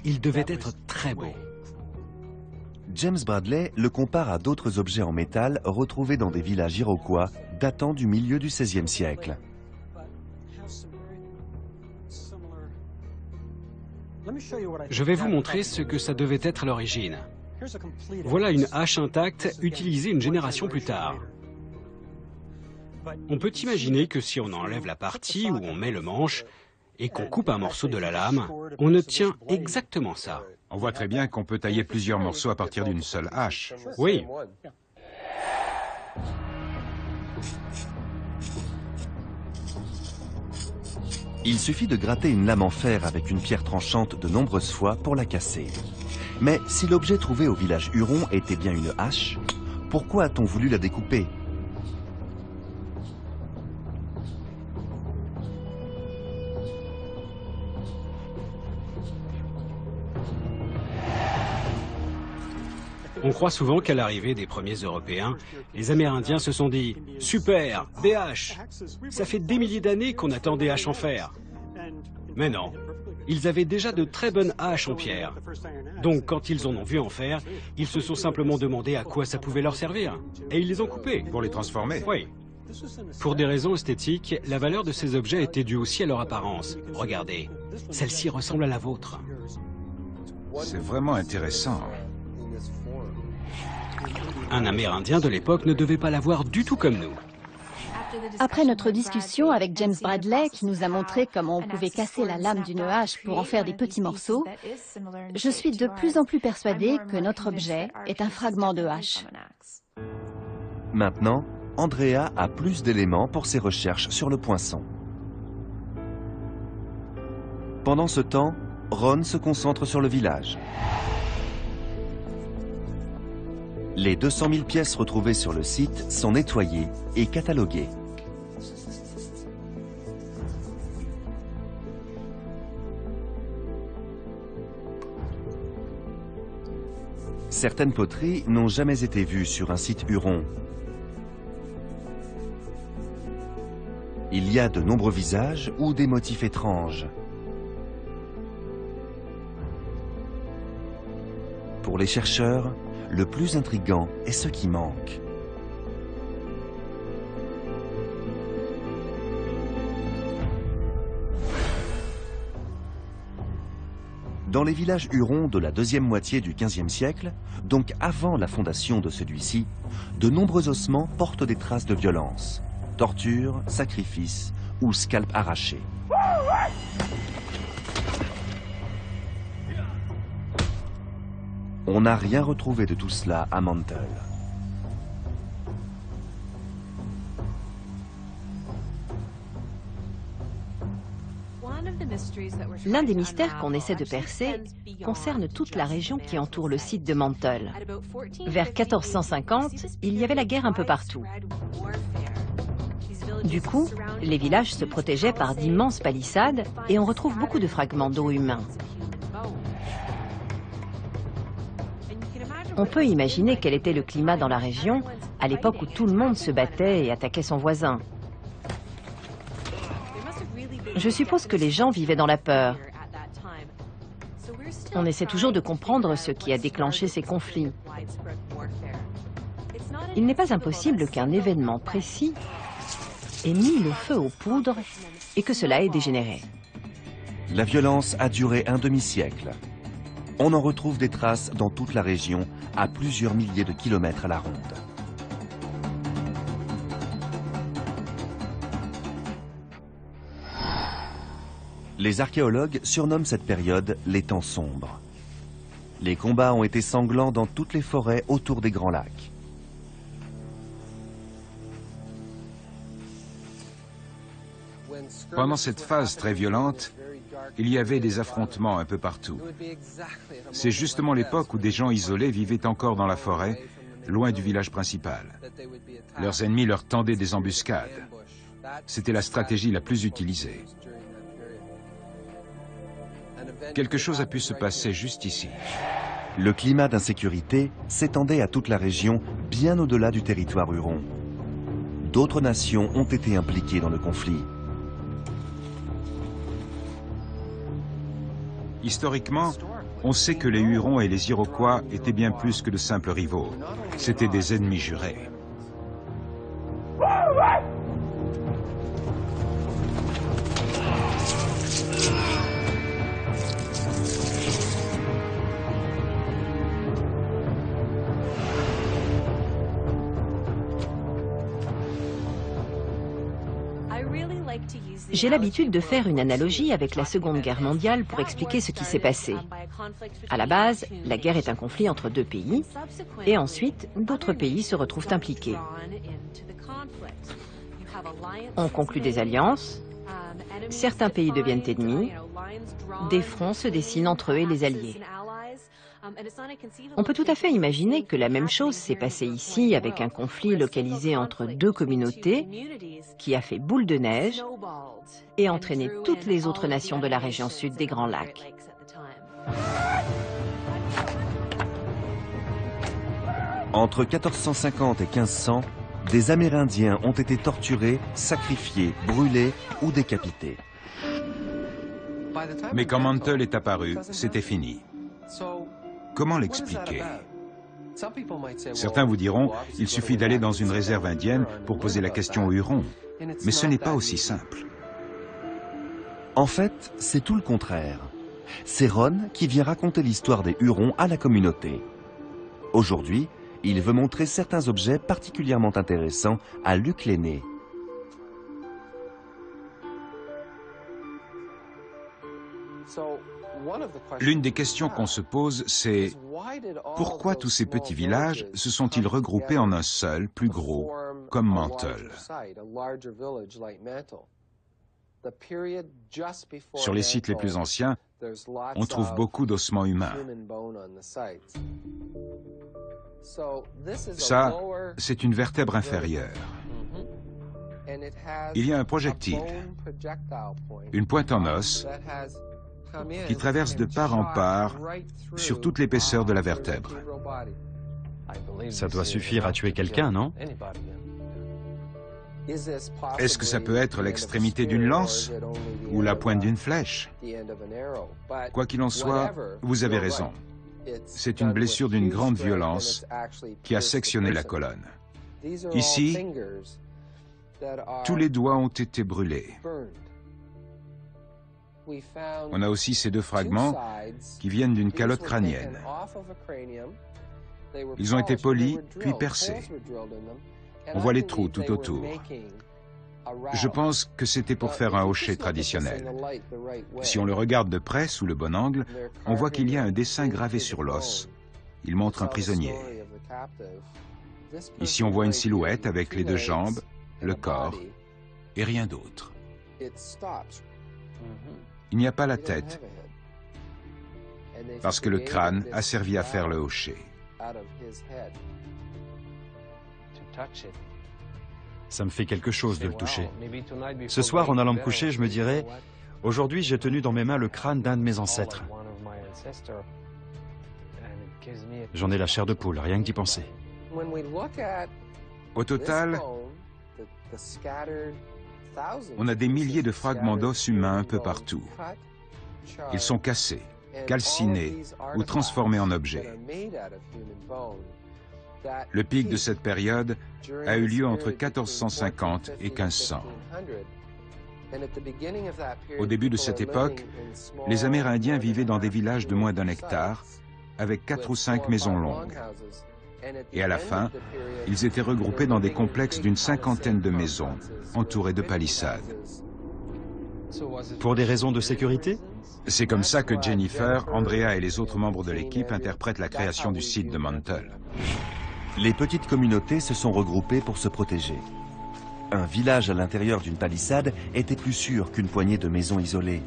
Il devait être très beau. James Bradley le compare à d'autres objets en métal retrouvés dans des villages iroquois datant du milieu du XVIe siècle. Je vais vous montrer ce que ça devait être à l'origine. Voilà une hache intacte utilisée une génération plus tard. On peut imaginer que si on enlève la partie où on met le manche et qu'on coupe un morceau de la lame, on obtient exactement ça. On voit très bien qu'on peut tailler plusieurs morceaux à partir d'une seule hache. Oui. Il suffit de gratter une lame en fer avec une pierre tranchante de nombreuses fois pour la casser. Mais si l'objet trouvé au village Huron était bien une hache, pourquoi a-t-on voulu la découper ? On croit souvent qu'à l'arrivée des premiers Européens, les Amérindiens se sont dit « Super, des haches! Ça fait des milliers d'années qu'on attend des haches en fer. » Mais non, ils avaient déjà de très bonnes haches en pierre. Donc quand ils en ont vu en fer, ils se sont simplement demandé à quoi ça pouvait leur servir. Et ils les ont coupés. Pour les transformer? Oui. Pour des raisons esthétiques, la valeur de ces objets était due aussi à leur apparence. Regardez, celle-ci ressemble à la vôtre. C'est vraiment intéressant. Un Amérindien de l'époque ne devait pas l'avoir du tout comme nous. Après notre discussion avec James Bradley, qui nous a montré comment on pouvait casser la lame d'une hache pour en faire des petits morceaux, je suis de plus en plus persuadée que notre objet est un fragment de hache. Maintenant, Andrea a plus d'éléments pour ses recherches sur le poinçon. Pendant ce temps, Ron se concentre sur le village. Les 200 000 pièces retrouvées sur le site sont nettoyées et cataloguées. Certaines poteries n'ont jamais été vues sur un site Huron. Il y a de nombreux visages ou des motifs étranges. Pour les chercheurs, le plus intriguant est ce qui manque. Dans les villages hurons de la deuxième moitié du XVe siècle, donc avant la fondation de celui-ci, de nombreux ossements portent des traces de violence, torture, sacrifice ou scalp arraché. On n'a rien retrouvé de tout cela à Mantle. L'un des mystères qu'on essaie de percer concerne toute la région qui entoure le site de Mantle. Vers 1450, il y avait la guerre un peu partout. Du coup, les villages se protégeaient par d'immenses palissades et on retrouve beaucoup de fragments d'os humains. On peut imaginer quel était le climat dans la région à l'époque où tout le monde se battait et attaquait son voisin. Je suppose que les gens vivaient dans la peur. On essaie toujours de comprendre ce qui a déclenché ces conflits. Il n'est pas impossible qu'un événement précis ait mis le feu aux poudres et que cela ait dégénéré. La violence a duré un demi-siècle. On en retrouve des traces dans toute la région, à plusieurs milliers de kilomètres à la ronde. Les archéologues surnomment cette période les temps sombres. Les combats ont été sanglants dans toutes les forêts autour des Grands Lacs. Pendant cette phase très violente, il y avait des affrontements un peu partout. C'est justement l'époque où des gens isolés vivaient encore dans la forêt, loin du village principal. Leurs ennemis leur tendaient des embuscades. C'était la stratégie la plus utilisée. Quelque chose a pu se passer juste ici. Le climat d'insécurité s'étendait à toute la région, bien au-delà du territoire huron. D'autres nations ont été impliquées dans le conflit. Historiquement, on sait que les Hurons et les Iroquois étaient bien plus que de simples rivaux. C'étaient des ennemis jurés. J'ai l'habitude de faire une analogie avec la Seconde Guerre mondiale pour expliquer ce qui s'est passé. À la base, la guerre est un conflit entre deux pays, et ensuite, d'autres pays se retrouvent impliqués. On conclut des alliances, certains pays deviennent ennemis, des fronts se dessinent entre eux et les alliés. On peut tout à fait imaginer que la même chose s'est passée ici avec un conflit localisé entre deux communautés qui a fait boule de neige et entraîné toutes les autres nations de la région sud des Grands Lacs. Entre 1450 et 1500, des Amérindiens ont été torturés, sacrifiés, brûlés ou décapités. Mais quand Mantle est apparu, c'était fini. Comment l'expliquer? Certains vous diront, il suffit d'aller dans une réserve indienne pour poser la question aux Hurons. Mais ce n'est pas aussi simple. En fait, c'est tout le contraire. C'est Ron qui vient raconter l'histoire des Hurons à la communauté. Aujourd'hui, il veut montrer certains objets particulièrement intéressants à Luc l'aîné. L'une des questions qu'on se pose, c'est pourquoi tous ces petits villages se sont-ils regroupés en un seul, plus gros, comme Mantle? Sur les sites les plus anciens, on trouve beaucoup d'ossements humains. Ça, c'est une vertèbre inférieure. Il y a un projectile, une pointe en os, qui traverse de part en part sur toute l'épaisseur de la vertèbre. Ça doit suffire à tuer quelqu'un, non? Est-ce que ça peut être l'extrémité d'une lance ou la pointe d'une flèche? Quoi qu'il en soit, vous avez raison. C'est une blessure d'une grande violence qui a sectionné la colonne. Ici, tous les doigts ont été brûlés. On a aussi ces deux fragments qui viennent d'une calotte crânienne. Ils ont été polis, puis percés. On voit les trous tout autour. Je pense que c'était pour faire un hocher traditionnel. Si on le regarde de près, sous le bon angle, on voit qu'il y a un dessin gravé sur l'os. Il montre un prisonnier. Ici, on voit une silhouette avec les deux jambes, le corps et rien d'autre. Il n'y a pas la tête, parce que le crâne a servi à faire le hocher. Ça me fait quelque chose de le toucher. Ce soir, en allant me coucher, je me dirais, aujourd'hui, j'ai tenu dans mes mains le crâne d'un de mes ancêtres. J'en ai la chair de poule, rien que d'y penser. Au total, on a des milliers de fragments d'os humains un peu partout. Ils sont cassés, calcinés ou transformés en objets. Le pic de cette période a eu lieu entre 1450 et 1500. Au début de cette époque, les Amérindiens vivaient dans des villages de moins d'1 hectare, avec 4 ou 5 maisons longues. Et à la fin, ils étaient regroupés dans des complexes d'une 50aine de maisons, entourés de palissades. Pour des raisons de sécurité? C'est comme ça que Jennifer, Andrea et les autres membres de l'équipe interprètent la création du site de Mantle. Les petites communautés se sont regroupées pour se protéger. Un village à l'intérieur d'une palissade était plus sûr qu'une poignée de maisons isolées.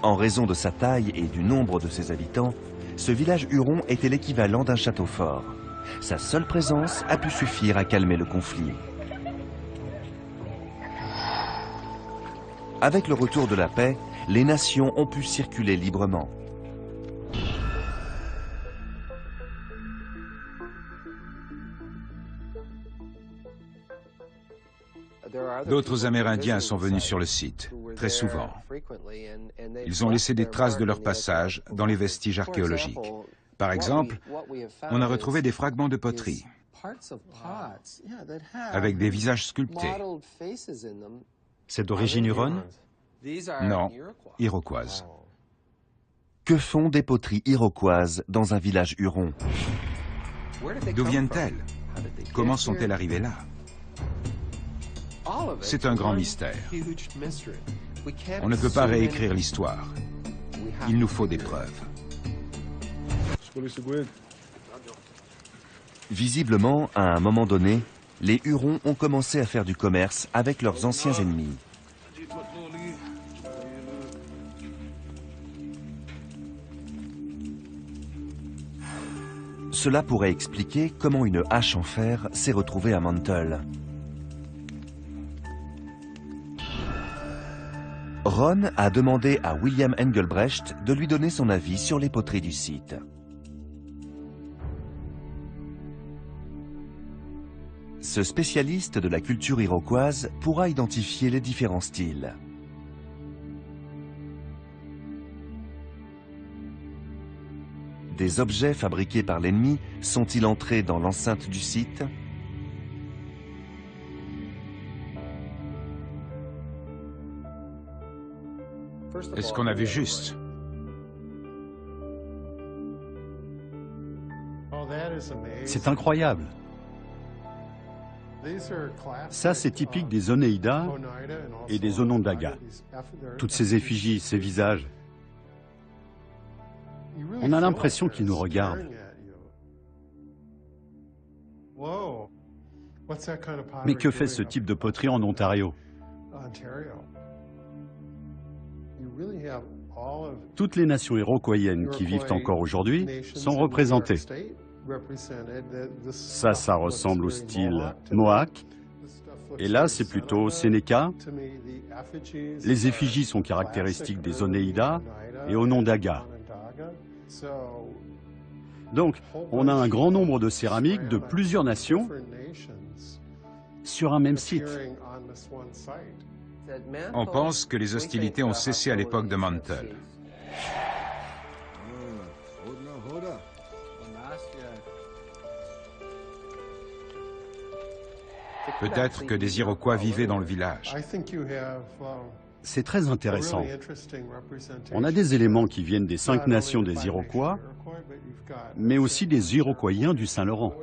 En raison de sa taille et du nombre de ses habitants, ce village huron était l'équivalent d'un château fort. Sa seule présence a pu suffire à calmer le conflit. Avec le retour de la paix, les nations ont pu circuler librement. D'autres Amérindiens sont venus sur le site, très souvent. Ils ont laissé des traces de leur passage dans les vestiges archéologiques. Par exemple, on a retrouvé des fragments de poterie avec des visages sculptés. C'est d'origine huronne? Non, iroquoise. Que font des poteries iroquoises dans un village huron? D'où viennent-elles? Comment sont-elles arrivées là? C'est un grand mystère. On ne peut pas réécrire l'histoire. Il nous faut des preuves. Visiblement, à un moment donné, les Hurons ont commencé à faire du commerce avec leurs anciens ennemis. Cela pourrait expliquer comment une hache en fer s'est retrouvée à Mantle. Ron a demandé à William Engelbrecht de lui donner son avis sur les poteries du site. Ce spécialiste de la culture iroquoise pourra identifier les différents styles. Des objets fabriqués par l'ennemi sont-ils entrés dans l'enceinte du site? Est-ce qu'on a vu juste? C'est incroyable. Ça, c'est typique des Oneida et des Onondaga. Toutes ces effigies, ces visages. On a l'impression qu'ils nous regardent. Mais que fait ce type de poterie en Ontario? Toutes les nations iroquoiennes qui vivent encore aujourd'hui sont représentées. Ça ressemble au style Mohawk. Et là, c'est plutôt Sénéca. Les effigies sont caractéristiques des Oneida et Onondaga. Donc, on a un grand nombre de céramiques de plusieurs nations sur un même site. On pense que les hostilités ont cessé à l'époque de Mantle. Peut-être que des Iroquois vivaient dans le village. C'est très intéressant. On a des éléments qui viennent des 5 nations des Iroquois, mais aussi des Iroquoiens du Saint-Laurent.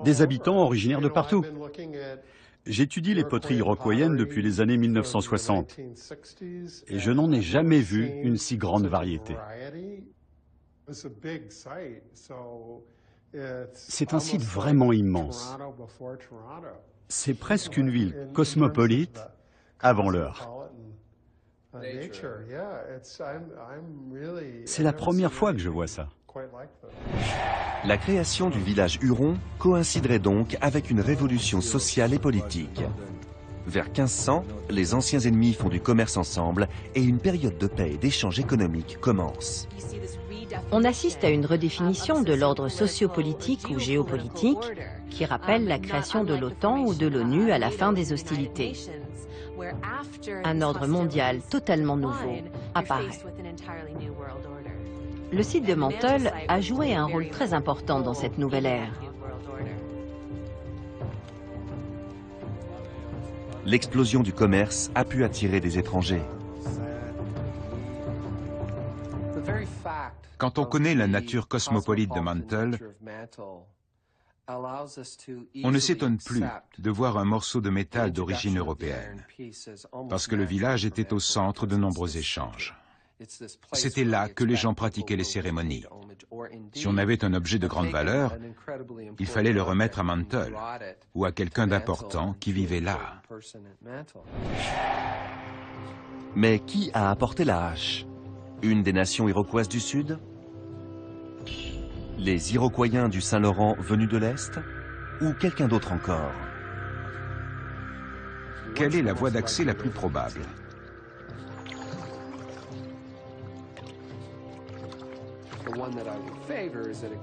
Des habitants originaires de partout. J'étudie les poteries iroquoiennes depuis les années 1960 et je n'en ai jamais vu une si grande variété. C'est un site vraiment immense. C'est presque une ville cosmopolite avant l'heure. C'est la première fois que je vois ça. La création du village huron coïnciderait donc avec une révolution sociale et politique. Vers 1500, les anciens ennemis font du commerce ensemble et une période de paix et d'échanges économiques commence. On assiste à une redéfinition de l'ordre sociopolitique ou géopolitique qui rappelle la création de l'OTAN ou de l'ONU à la fin des hostilités. Un ordre mondial totalement nouveau apparaît. Le site de Mantle a joué un rôle très important dans cette nouvelle ère. l'explosion du commerce a pu attirer des étrangers. Quand on connaît la nature cosmopolite de Mantle, on ne s'étonne plus de voir un morceau de métal d'origine européenne, parce que le village était au centre de nombreux échanges. C'était là que les gens pratiquaient les cérémonies. Si on avait un objet de grande valeur, il fallait le remettre à Mantle, ou à quelqu'un d'important qui vivait là. Mais qui a apporté la hache? Une des nations iroquoises du Sud? Les Iroquoiens du Saint-Laurent venus de l'Est? Ou quelqu'un d'autre encore? Quelle est la voie d'accès la plus probable?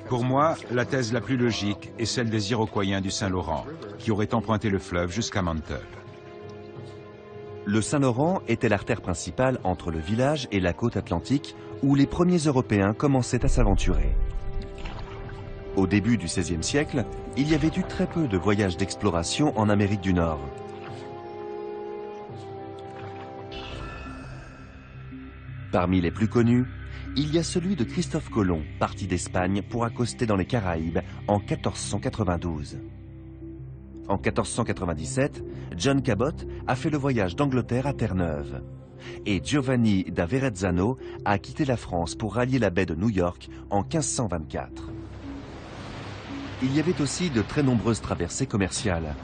Pour moi, la thèse la plus logique est celle des Iroquoiens du Saint-Laurent, qui auraient emprunté le fleuve jusqu'à Mantle. Le Saint-Laurent était l'artère principale entre le village et la côte atlantique où les premiers Européens commençaient à s'aventurer. Au début du XVIe siècle, il y avait eu très peu de voyages d'exploration en Amérique du Nord. Parmi les plus connus, il y a celui de Christophe Colomb, parti d'Espagne pour accoster dans les Caraïbes en 1492. En 1497, John Cabot a fait le voyage d'Angleterre à Terre-Neuve. Et Giovanni da Verrazzano a quitté la France pour rallier la baie de New York en 1524. Il y avait aussi de très nombreuses traversées commerciales.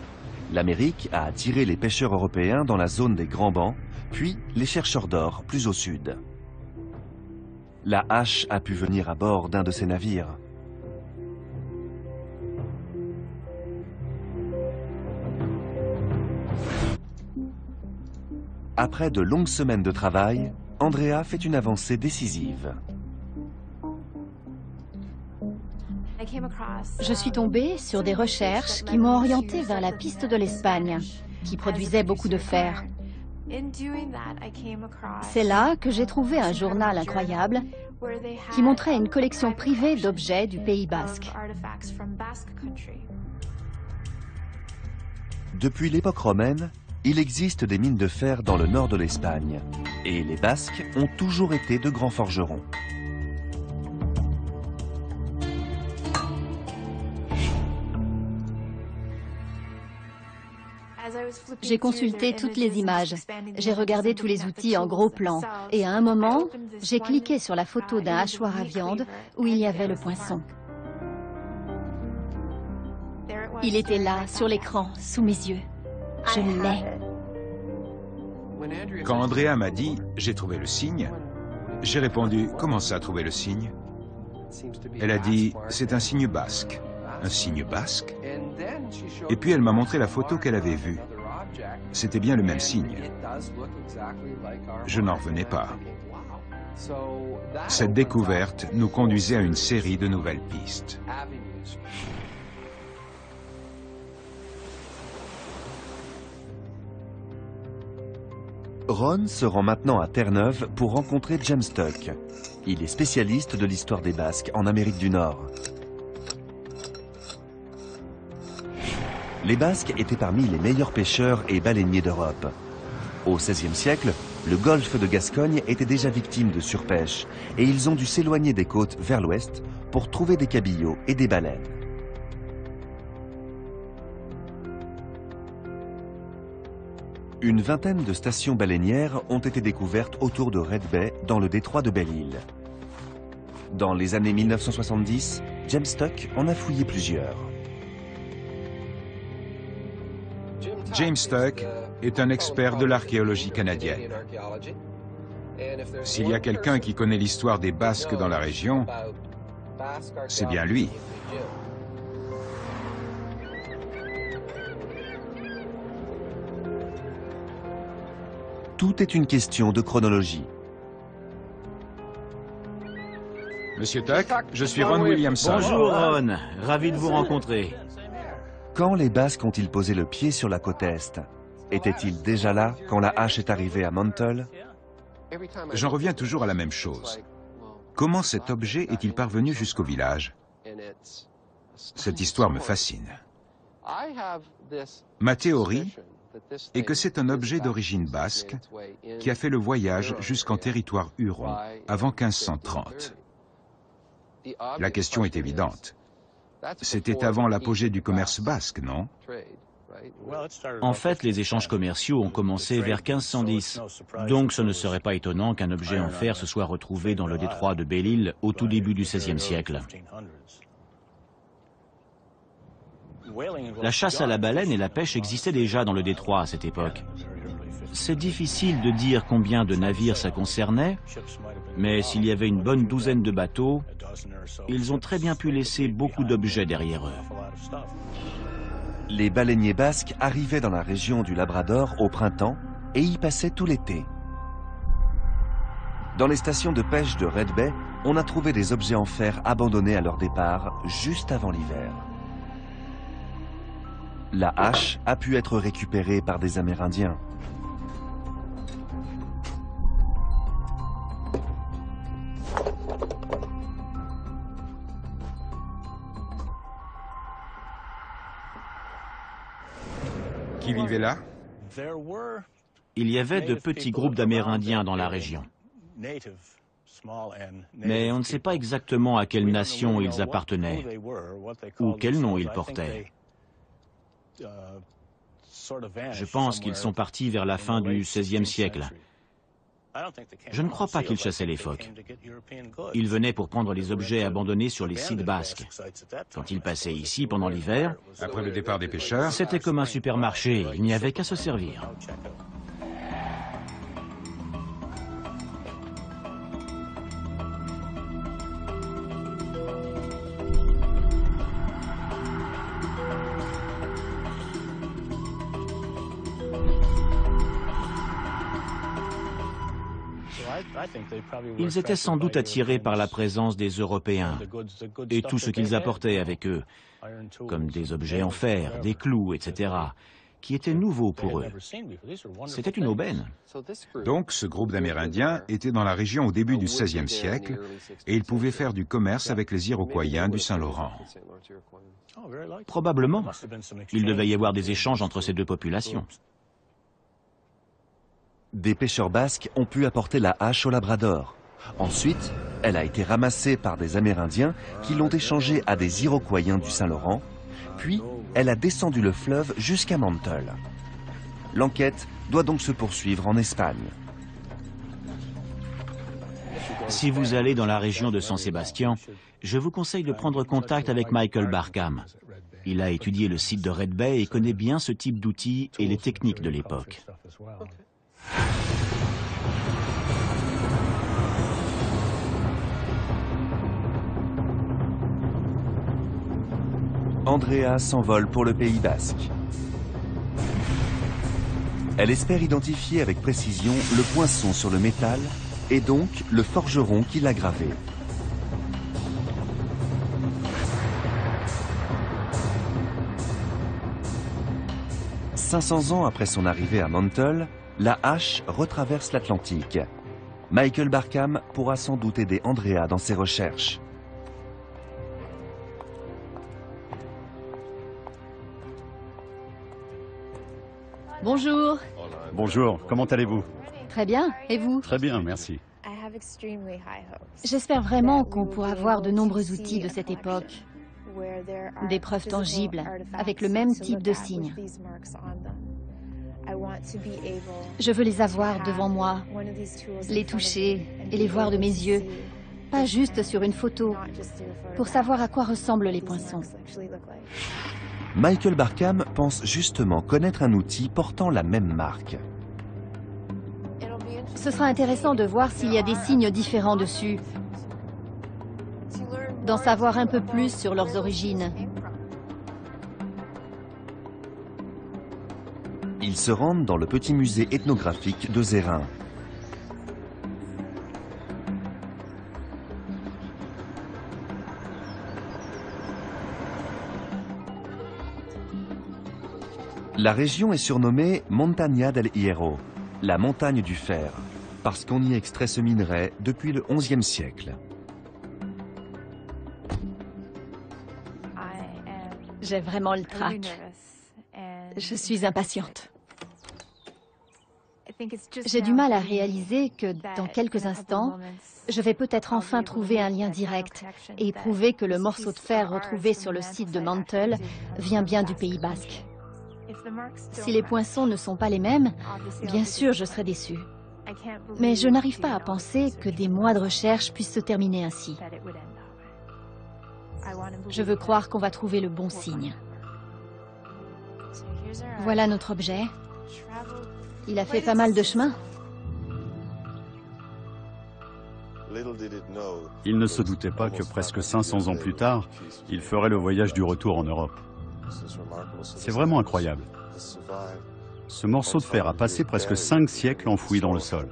L'Amérique a attiré les pêcheurs européens dans la zone des Grands Bancs, puis les chercheurs d'or plus au sud. La hache a pu venir à bord d'un de ces navires. Après de longues semaines de travail, Andrea fait une avancée décisive. Je suis tombée sur des recherches qui m'ont orientée vers la piste de l'Espagne, qui produisait beaucoup de fer. C'est là que j'ai trouvé un journal incroyable qui montrait une collection privée d'objets du Pays basque. Depuis l'époque romaine, il existe des mines de fer dans le nord de l'Espagne, et les Basques ont toujours été de grands forgerons. J'ai consulté toutes les images, j'ai regardé tous les outils en gros plan, et à un moment, j'ai cliqué sur la photo d'un hachoir à viande où il y avait le poinçon. Il était là, sur l'écran, sous mes yeux. Je l'ai. Quand Andrea m'a dit « j'ai trouvé le signe », j'ai répondu « comment ça, trouver le signe ?» Elle a dit « c'est un signe basque. » Un signe basque? Et puis elle m'a montré la photo qu'elle avait vue. C'était bien le même signe. Je n'en revenais pas. Cette découverte nous conduisait à une série de nouvelles pistes. Ron se rend maintenant à Terre-Neuve pour rencontrer James Tuck. Il est spécialiste de l'histoire des Basques en Amérique du Nord. Les Basques étaient parmi les meilleurs pêcheurs et baleiniers d'Europe. Au XVIe siècle, le golfe de Gascogne était déjà victime de surpêche et ils ont dû s'éloigner des côtes vers l'ouest pour trouver des cabillots et des baleines. Une vingtaine de stations baleinières ont été découvertes autour de Red Bay dans le détroit de Belle-Île. Dans les années 1970, James Tuck en a fouillé plusieurs. James Tuck est un expert de l'archéologie canadienne. S'il y a quelqu'un qui connaît l'histoire des Basques dans la région, c'est bien lui. Tout est une question de chronologie. Monsieur Tuck, je suis Ron Williamson. Bonjour Ron, ravi de vous rencontrer. Quand les Basques ont-ils posé le pied sur la côte Est? Étaient-ils déjà là quand la hache est arrivée à Mantle? J'en reviens toujours à la même chose. Comment cet objet est-il parvenu jusqu'au village? Cette histoire me fascine. Ma théorie et que c'est un objet d'origine basque qui a fait le voyage jusqu'en territoire huron avant 1530. La question est évidente. C'était avant l'apogée du commerce basque, non? En fait, les échanges commerciaux ont commencé vers 1510, donc ce ne serait pas étonnant qu'un objet en fer se soit retrouvé dans le détroit de Belle-Île au tout début du XVIe siècle. La chasse à la baleine et la pêche existaient déjà dans le détroit à cette époque. C'est difficile de dire combien de navires ça concernait, mais s'il y avait une bonne douzaine de bateaux, ils ont très bien pu laisser beaucoup d'objets derrière eux. Les baleiniers basques arrivaient dans la région du Labrador au printemps et y passaient tout l'été. Dans les stations de pêche de Red Bay, on a trouvé des objets en fer abandonnés à leur départ juste avant l'hiver. La hache a pu être récupérée par des Amérindiens. Qui vivait là? Il y avait de petits groupes d'Amérindiens dans la région. Mais on ne sait pas exactement à quelle nation ils appartenaient ou quel nom ils portaient. Je pense qu'ils sont partis vers la fin du XVIe siècle. Je ne crois pas qu'ils chassaient les phoques. Ils venaient pour prendre les objets abandonnés sur les sites basques. Quand ils passaient ici pendant l'hiver, Après le départ des pêcheurs, c'était comme un supermarché, il n'y avait qu'à se servir. Ils étaient sans doute attirés par la présence des Européens et tout ce qu'ils apportaient avec eux, comme des objets en fer, des clous, etc., qui étaient nouveaux pour eux. C'était une aubaine. donc ce groupe d'Amérindiens était dans la région au début du XVIe siècle et ils pouvaient faire du commerce avec les Iroquoiens du Saint-Laurent. Probablement. Il devait y avoir des échanges entre ces deux populations. Des pêcheurs basques ont pu apporter la hache au Labrador. Ensuite, elle a été ramassée par des Amérindiens qui l'ont échangée à des Iroquoiens du Saint-Laurent, puis elle a descendu le fleuve jusqu'à Mantle. L'enquête doit donc se poursuivre en Espagne. Si vous allez dans la région de San Sebastián, je vous conseille de prendre contact avec Michael Barkham. Il a étudié le site de Red Bay et connaît bien ce type d'outils et les techniques de l'époque. Andrea s'envole pour le Pays basque. Elle espère identifier avec précision le poinçon sur le métal et donc le forgeron qui l'a gravé. « 500 ans après son arrivée à Mantle, la hache retraverse l'Atlantique. Michael Barkham pourra sans doute aider Andrea dans ses recherches. Bonjour. Bonjour, comment allez-vous? Très bien. Et vous? Très bien, merci. J'espère vraiment qu'on pourra voir de nombreux outils de cette époque. Des preuves tangibles, avec le même type de signes. Je veux les avoir devant moi, les toucher et les voir de mes yeux, pas juste sur une photo, pour savoir à quoi ressemblent les poinçons. Michael Barkham pense justement connaître un outil portant la même marque. Ce sera intéressant de voir s'il y a des signes différents dessus, d'en savoir un peu plus sur leurs origines. Ils se rendent dans le petit musée ethnographique de Zérin. La région est surnommée Montaña del Hierro, la montagne du fer, parce qu'on y extrait ce minerai depuis le XIe siècle. J'ai vraiment le trac. Je suis impatiente. J'ai du mal à réaliser que, dans quelques instants, je vais peut-être enfin trouver un lien direct et prouver que le morceau de fer retrouvé sur le site de Mantle vient bien du Pays Basque. Si les poinçons ne sont pas les mêmes, bien sûr, je serai déçue. Mais je n'arrive pas à penser que des mois de recherche puissent se terminer ainsi. Je veux croire qu'on va trouver le bon signe. Voilà notre objet. Il a fait pas mal de chemin. Il ne se doutait pas que presque 500 ans plus tard, il ferait le voyage du retour en Europe. C'est vraiment incroyable. Ce morceau de fer a passé presque 5 siècles enfoui dans le sol.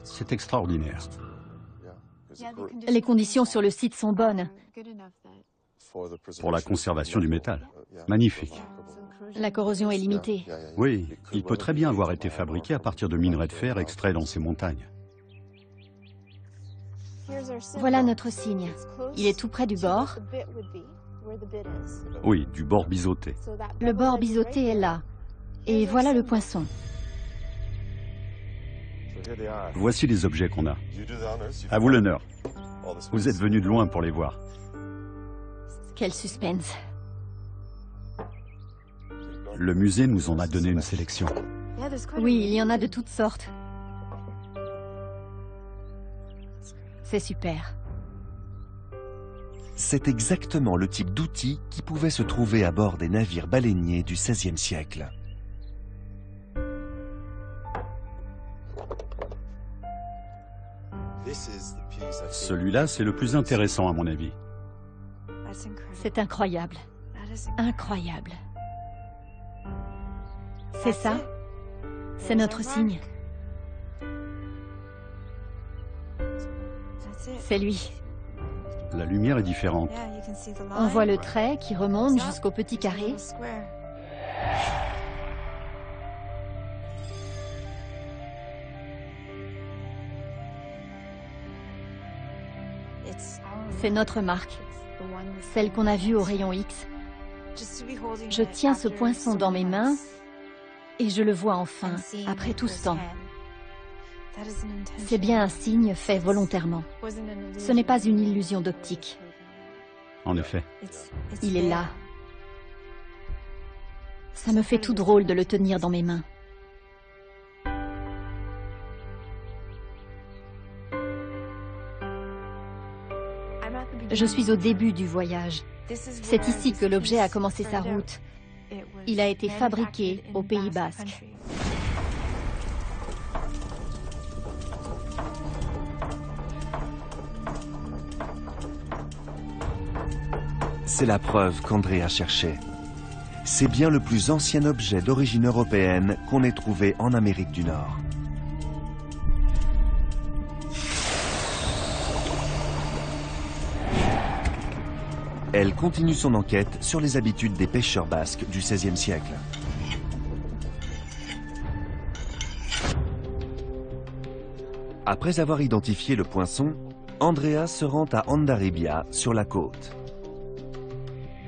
C'est extraordinaire. Les conditions sur le site sont bonnes. Pour la conservation du métal. Magnifique. La corrosion est limitée. Oui, il peut très bien avoir été fabriqué à partir de minerais de fer extraits dans ces montagnes. Voilà notre signe. Il est tout près du bord. Oui, du bord biseauté. Le bord biseauté est là. Et voilà le poinçon. Voici les objets qu'on a. À vous l'honneur. Vous êtes venus de loin pour les voir. Quel suspense. Le musée nous en a donné une sélection. Oui, il y en a de toutes sortes. C'est super. C'est exactement le type d'outil qui pouvait se trouver à bord des navires baleiniers du XVIe siècle. Celui-là, c'est le plus intéressant à mon avis. C'est incroyable. Incroyable. C'est ça. C'est notre signe. C'est lui. La lumière est différente. On voit le trait qui remonte jusqu'au petit carré. C'est notre marque, celle qu'on a vue au rayon X. Je tiens ce poinçon dans mes mains et je le vois enfin, après tout ce temps. C'est bien un signe fait volontairement. Ce n'est pas une illusion d'optique. En effet. Il est là. Ça me fait tout drôle de le tenir dans mes mains. Je suis au début du voyage. C'est ici que l'objet a commencé sa route. Il a été fabriqué au Pays Basque. C'est la preuve qu'Andrea cherchait. C'est bien le plus ancien objet d'origine européenne qu'on ait trouvé en Amérique du Nord. Elle continue son enquête sur les habitudes des pêcheurs basques du XVIe siècle. Après avoir identifié le poinçon, Andrea se rend à Hondarribia, sur la côte.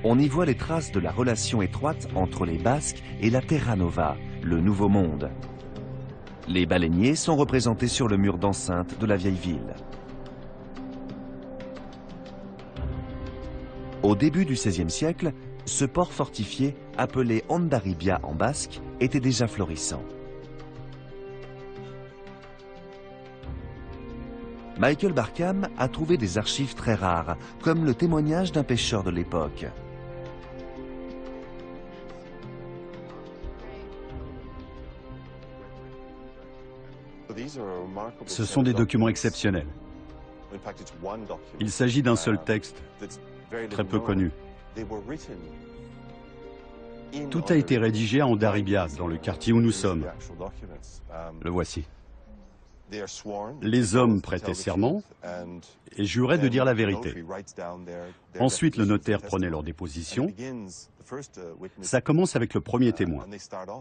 On y voit les traces de la relation étroite entre les Basques et la Terra Nova, le Nouveau Monde. Les baleiniers sont représentés sur le mur d'enceinte de la vieille ville. Au début du XVIe siècle, ce port fortifié, appelé Hondarribia en basque, était déjà florissant. Michael Barkham a trouvé des archives très rares, comme le témoignage d'un pêcheur de l'époque. Ce sont des documents exceptionnels. Il s'agit d'un seul texte, très peu connu. Tout a été rédigé à Hondarribia, dans le quartier où nous sommes. Le voici. Les hommes prêtaient serment et juraient de dire la vérité. Ensuite, le notaire prenait leur déposition. Ça commence avec le premier témoin.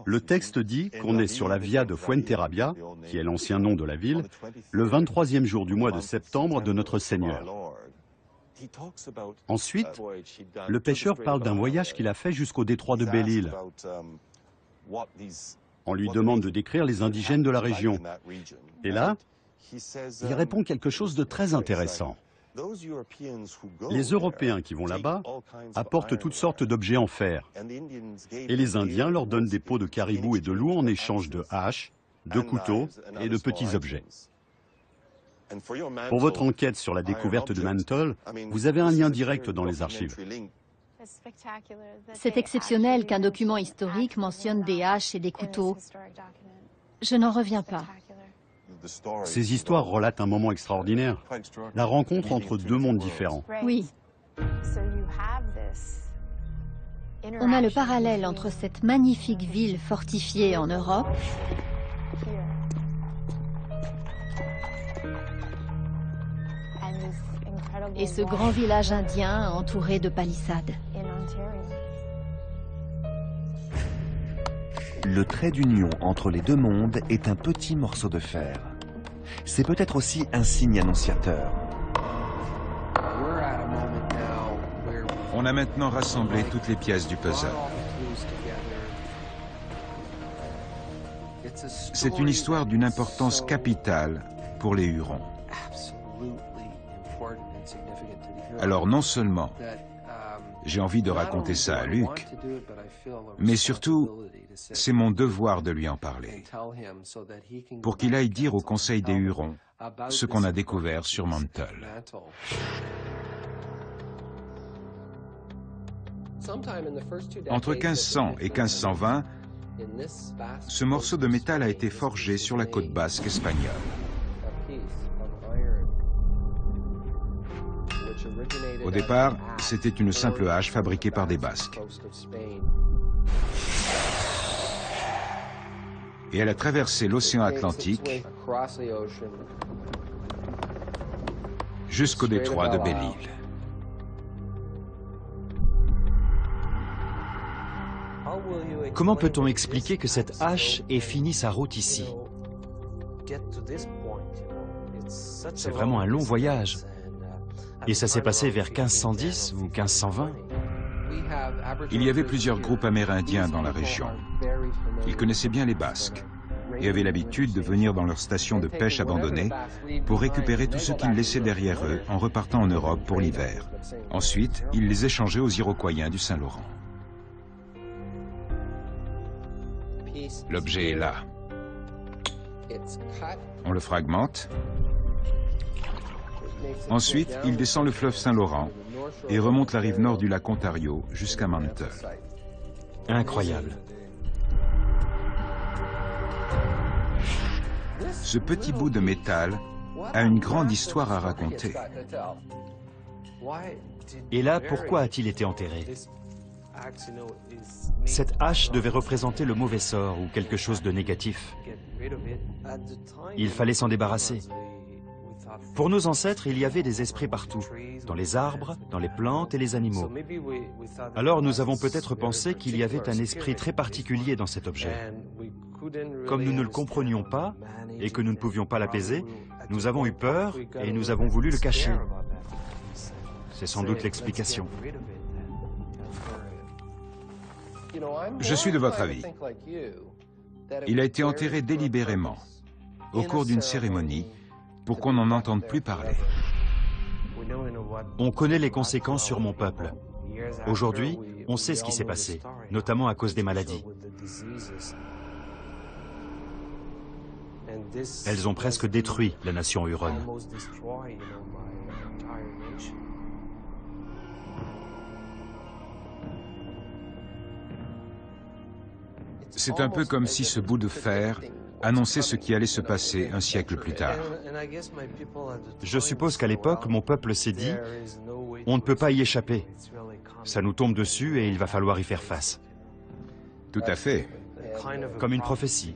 Le texte dit qu'on est sur la via de Fuenterrabia, qui est l'ancien nom de la ville, le 23e jour du mois de septembre de notre Seigneur. Ensuite, le pêcheur parle d'un voyage qu'il a fait jusqu'au détroit de Belle-Île. On lui demande de décrire les indigènes de la région. Et là, il répond quelque chose de très intéressant. Les Européens qui vont là-bas apportent toutes sortes d'objets en fer. Et les Indiens leur donnent des peaux de caribou et de loup en échange de haches, de couteaux et de petits objets. Pour votre enquête sur la découverte de Mantle, vous avez un lien direct dans les archives. C'est exceptionnel qu'un document historique mentionne des haches et des couteaux. Je n'en reviens pas. Ces histoires relatent un moment extraordinaire, la rencontre entre deux mondes différents. Oui. On a le parallèle entre cette magnifique ville fortifiée en Europe et ce grand village indien entouré de palissades. Le trait d'union entre les deux mondes est un petit morceau de fer. C'est peut-être aussi un signe annonciateur. On a maintenant rassemblé toutes les pièces du puzzle. C'est une histoire d'une importance capitale pour les Hurons. Alors non seulement j'ai envie de raconter ça à Luc, mais surtout, c'est mon devoir de lui en parler, pour qu'il aille dire au Conseil des Hurons ce qu'on a découvert sur Mantle. Entre 1500 et 1520, ce morceau de métal a été forgé sur la côte basque espagnole. Au départ, c'était une simple hache fabriquée par des Basques. Et elle a traversé l'océan Atlantique jusqu'au détroit de Belle-Île. Comment peut-on expliquer que cette hache ait fini sa route ici? C'est vraiment un long voyage. Et ça s'est passé vers 1510 ou 1520? Il y avait plusieurs groupes amérindiens dans la région. Ils connaissaient bien les Basques et avaient l'habitude de venir dans leurs stations de pêche abandonnées pour récupérer tout ce qu'ils laissaient derrière eux en repartant en Europe pour l'hiver. Ensuite, ils les échangeaient aux Iroquoiens du Saint-Laurent. L'objet est là. On le fragmente. Ensuite, il descend le fleuve Saint-Laurent et remonte la rive nord du lac Ontario jusqu'à Mantle. Incroyable. Ce petit bout de métal a une grande histoire à raconter. Et là, pourquoi a-t-il été enterré? Cette hache devait représenter le mauvais sort ou quelque chose de négatif. Il fallait s'en débarrasser. Pour nos ancêtres, il y avait des esprits partout, dans les arbres, dans les plantes et les animaux. Alors nous avons peut-être pensé qu'il y avait un esprit très particulier dans cet objet. Comme nous ne le comprenions pas et que nous ne pouvions pas l'apaiser, nous avons eu peur et nous avons voulu le cacher. C'est sans doute l'explication. Je suis de votre avis. Il a été enterré délibérément, au cours d'une cérémonie, pour qu'on n'en entende plus parler. On connaît les conséquences sur mon peuple. Aujourd'hui, on sait ce qui s'est passé, notamment à cause des maladies. Elles ont presque détruit la nation huronne. C'est un peu comme si ce bout de fer annonçait ce qui allait se passer un siècle plus tard. Je suppose qu'à l'époque, mon peuple s'est dit « On ne peut pas y échapper. Ça nous tombe dessus et il va falloir y faire face. » Tout à fait. Comme une prophétie.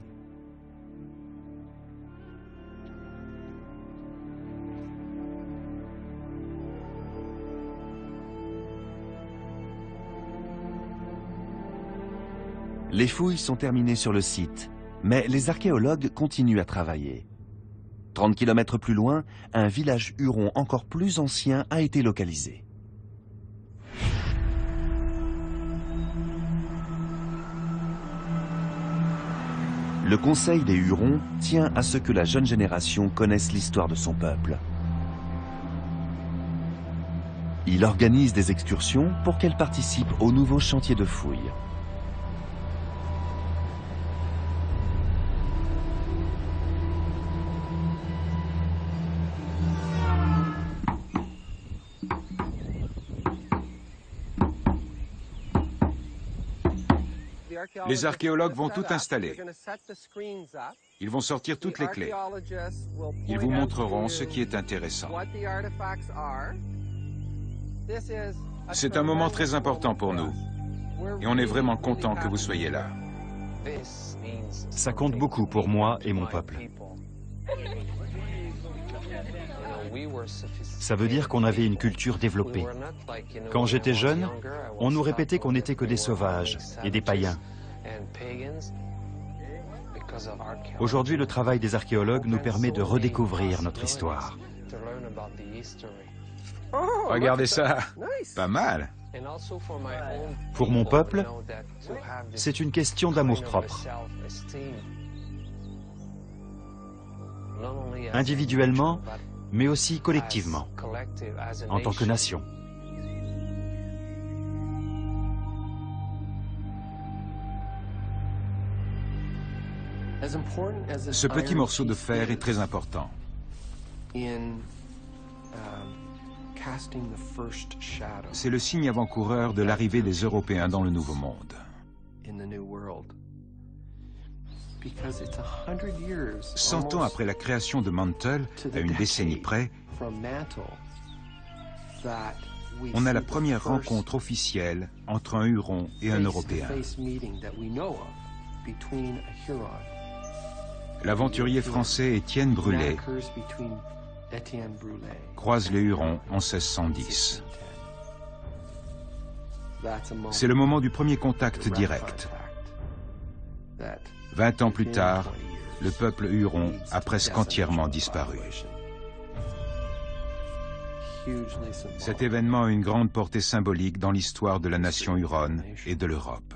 Les fouilles sont terminées sur le site, mais les archéologues continuent à travailler. 30 km plus loin, un village huron encore plus ancien a été localisé. Le Conseil des Hurons tient à ce que la jeune génération connaisse l'histoire de son peuple. Il organise des excursions pour qu'elle participe aux nouveaux chantiers de fouilles. Les archéologues vont tout installer. Ils vont sortir toutes les clés. Ils vous montreront ce qui est intéressant. C'est un moment très important pour nous. Et on est vraiment content que vous soyez là. Ça compte beaucoup pour moi et mon peuple. Ça veut dire qu'on avait une culture développée. Quand j'étais jeune, on nous répétait qu'on n'était que des sauvages et des païens. Aujourd'hui, le travail des archéologues nous permet de redécouvrir notre histoire. Regardez ça, pas mal. Pour mon peuple, c'est une question d'amour-propre. Individuellement, mais aussi collectivement, en tant que nation. Ce petit morceau de fer est très important. C'est le signe avant-coureur de l'arrivée des Européens dans le Nouveau Monde. 100 ans après la création de Mantle, à une décennie près, on a la première rencontre officielle entre un Huron et un Européen. L'aventurier français Étienne Brulé croise les Hurons en 1610. C'est le moment du premier contact direct. 20 ans plus tard, le peuple Huron a presque entièrement disparu. Cet événement a une grande portée symbolique dans l'histoire de la nation huronne et de l'Europe.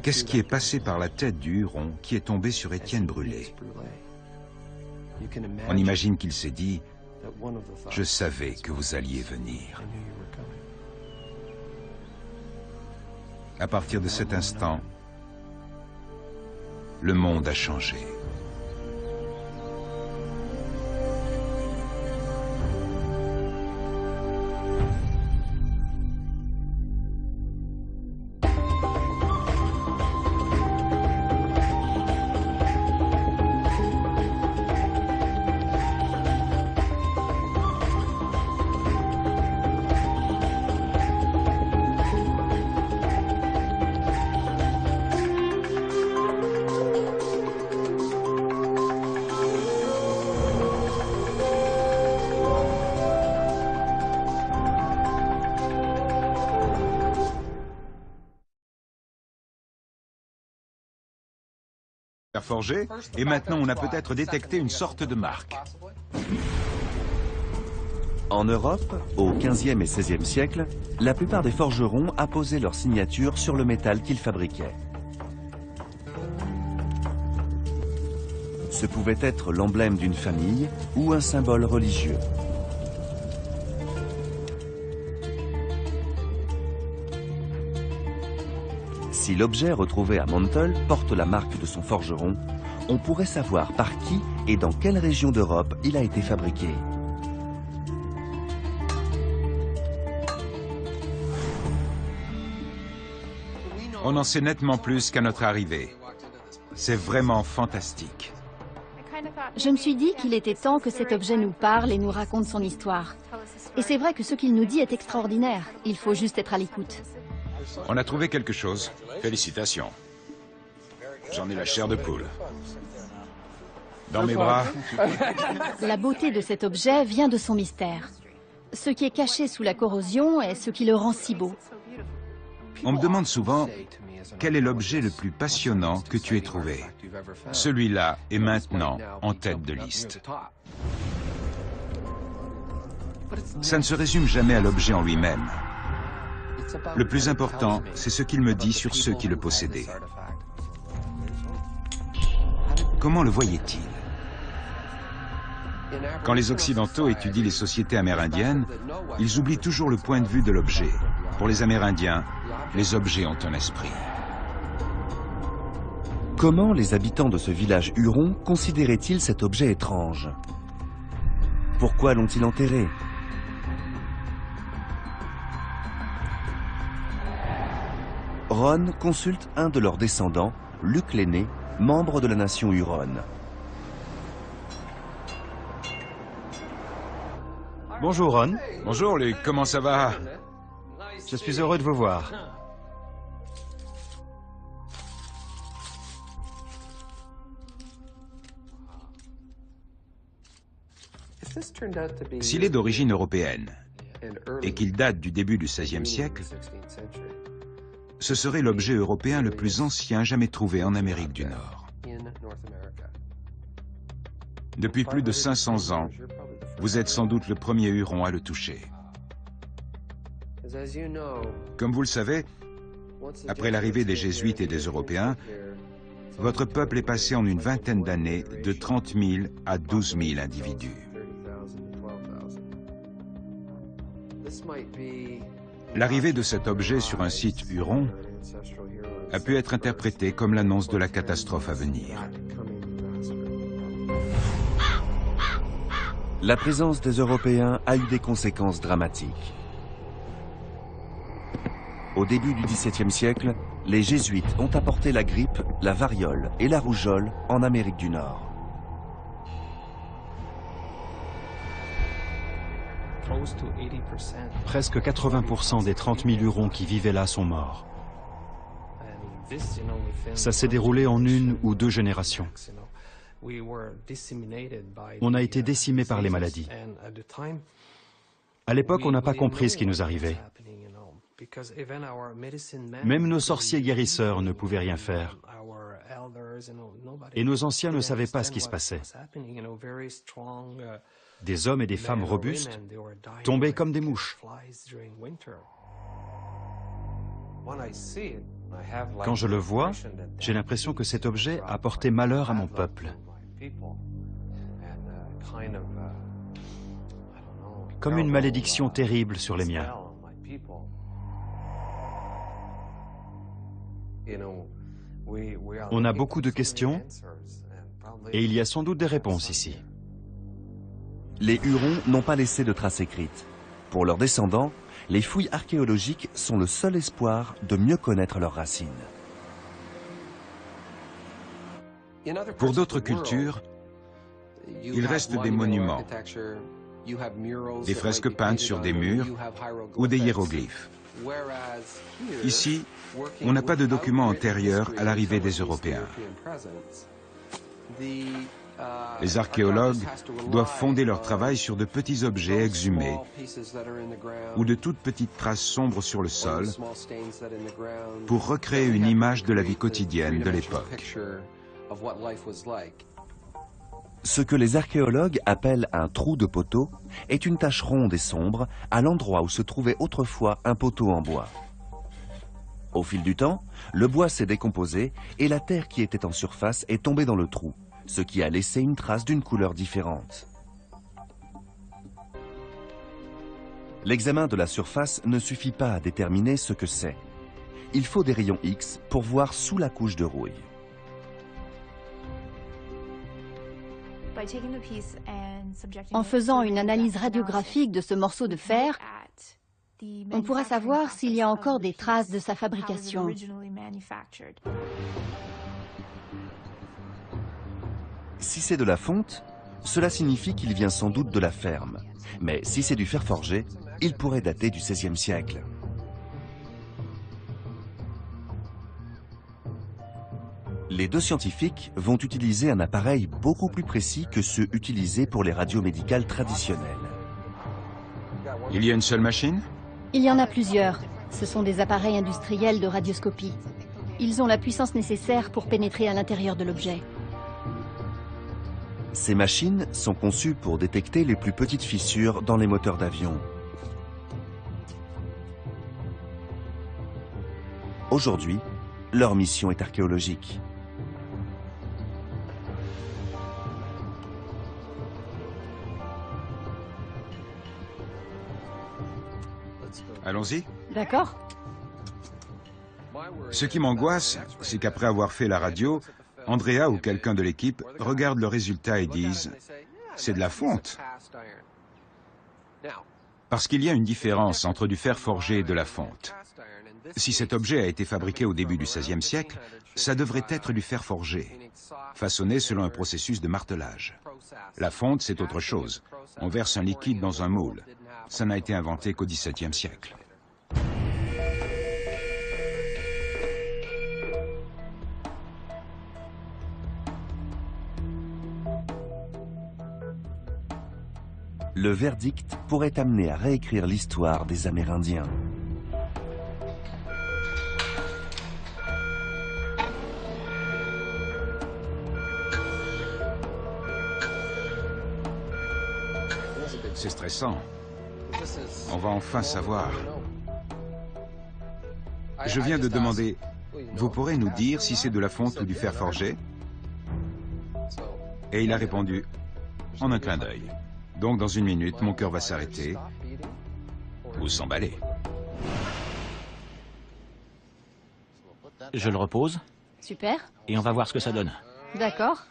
Qu'est-ce qui est passé par la tête du Huron qui est tombé sur Étienne Brulé? On imagine qu'il s'est dit « Je savais que vous alliez venir ». À partir de cet instant, le monde a changé. Forgé, et maintenant on a peut-être détecté une sorte de marque. En Europe, au XVe et XVIe siècle, la plupart des forgerons apposaient leur signature sur le métal qu'ils fabriquaient. Ce pouvait être l'emblème d'une famille ou un symbole religieux. Si l'objet retrouvé à Mantle porte la marque de son forgeron, on pourrait savoir par qui et dans quelle région d'Europe il a été fabriqué. On en sait nettement plus qu'à notre arrivée. C'est vraiment fantastique. Je me suis dit qu'il était temps que cet objet nous parle et nous raconte son histoire. Et c'est vrai que ce qu'il nous dit est extraordinaire. Il faut juste être à l'écoute. On a trouvé quelque chose. Félicitations. J'en ai la chair de poule. Dans mes bras. La beauté de cet objet vient de son mystère. Ce qui est caché sous la corrosion est ce qui le rend si beau. On me demande souvent, quel est l'objet le plus passionnant que tu aies trouvé? Celui-là est maintenant en tête de liste. Ça ne se résume jamais à l'objet en lui-même. Le plus important, c'est ce qu'il me dit sur ceux qui le possédaient. Comment le voyait-il? Quand les Occidentaux étudient les sociétés amérindiennes, ils oublient toujours le point de vue de l'objet. Pour les Amérindiens, les objets ont un esprit. Comment les habitants de ce village Huron considéraient-ils cet objet étrange? Pourquoi l'ont-ils enterré? Ron consulte un de leurs descendants, Luc l'aîné, membre de la nation Huronne. Bonjour Ron. Bonjour Luc, comment ça va? Je suis heureux de vous voir. S'il est d'origine européenne et qu'il date du début du XVIe siècle, ce serait l'objet européen le plus ancien jamais trouvé en Amérique du Nord. Depuis plus de 500 ans, vous êtes sans doute le premier Huron à le toucher. Comme vous le savez, après l'arrivée des Jésuites et des Européens, votre peuple est passé en une vingtaine d'années de 30 000 à 12 000 individus. L'arrivée de cet objet sur un site Huron a pu être interprétée comme l'annonce de la catastrophe à venir. La présence des Européens a eu des conséquences dramatiques. Au début du XVIIe siècle, les Jésuites ont apporté la grippe, la variole et la rougeole en Amérique du Nord. Presque 80% des 30 000 Hurons qui vivaient là sont morts. Ça s'est déroulé en 1 ou 2 générations. On a été décimés par les maladies. À l'époque, on n'a pas compris ce qui nous arrivait. Même nos sorciers guérisseurs ne pouvaient rien faire. Et nos anciens ne savaient pas ce qui se passait. Des hommes et des femmes robustes tombaient comme des mouches. Quand je le vois, j'ai l'impression que cet objet a porté malheur à mon peuple. Comme une malédiction terrible sur les miens. On a beaucoup de questions et il y a sans doute des réponses ici. Les Hurons n'ont pas laissé de traces écrites. Pour leurs descendants, les fouilles archéologiques sont le seul espoir de mieux connaître leurs racines. Pour d'autres cultures, il reste des monuments, des fresques peintes sur des murs ou des hiéroglyphes. Ici, on n'a pas de documents antérieurs à l'arrivée des Européens. Les archéologues doivent fonder leur travail sur de petits objets exhumés ou de toutes petites traces sombres sur le sol pour recréer une image de la vie quotidienne de l'époque. Ce que les archéologues appellent un trou de poteau est une tache ronde et sombre à l'endroit où se trouvait autrefois un poteau en bois. Au fil du temps, le bois s'est décomposé et la terre qui était en surface est tombée dans le trou, ce qui a laissé une trace d'une couleur différente. L'examen de la surface ne suffit pas à déterminer ce que c'est. Il faut des rayons X pour voir sous la couche de rouille. En faisant une analyse radiographique de ce morceau de fer, on pourra savoir s'il y a encore des traces de sa fabrication. Si c'est de la fonte, cela signifie qu'il vient sans doute de la ferme. Mais si c'est du fer forgé, il pourrait dater du XVIe siècle. Les deux scientifiques vont utiliser un appareil beaucoup plus précis que ceux utilisés pour les radios médicales traditionnelles. Il y a une seule machine? Il y en a plusieurs. Ce sont des appareils industriels de radioscopie. Ils ont la puissance nécessaire pour pénétrer à l'intérieur de l'objet. Ces machines sont conçues pour détecter les plus petites fissures dans les moteurs d'avion. Aujourd'hui, leur mission est archéologique. Allons-y. D'accord. Ce qui m'angoisse, c'est qu'après avoir fait la radio, Andrea ou quelqu'un de l'équipe regarde le résultat et disent « c'est de la fonte ». Parce qu'il y a une différence entre du fer forgé et de la fonte. Si cet objet a été fabriqué au début du XVIe siècle, ça devrait être du fer forgé, façonné selon un processus de martelage. La fonte, c'est autre chose. On verse un liquide dans un moule. Ça n'a été inventé qu'au XVIIe siècle. Le verdict pourrait amener à réécrire l'histoire des Amérindiens. C'est stressant. On va enfin savoir. Je viens de demander, vous pourrez nous dire si c'est de la fonte ou du fer forgé? Et il a répondu, en un clin d'œil. Donc dans une minute, mon cœur va s'arrêter ou s'emballer. Je le repose. Super. Et on va voir ce que ça donne. D'accord.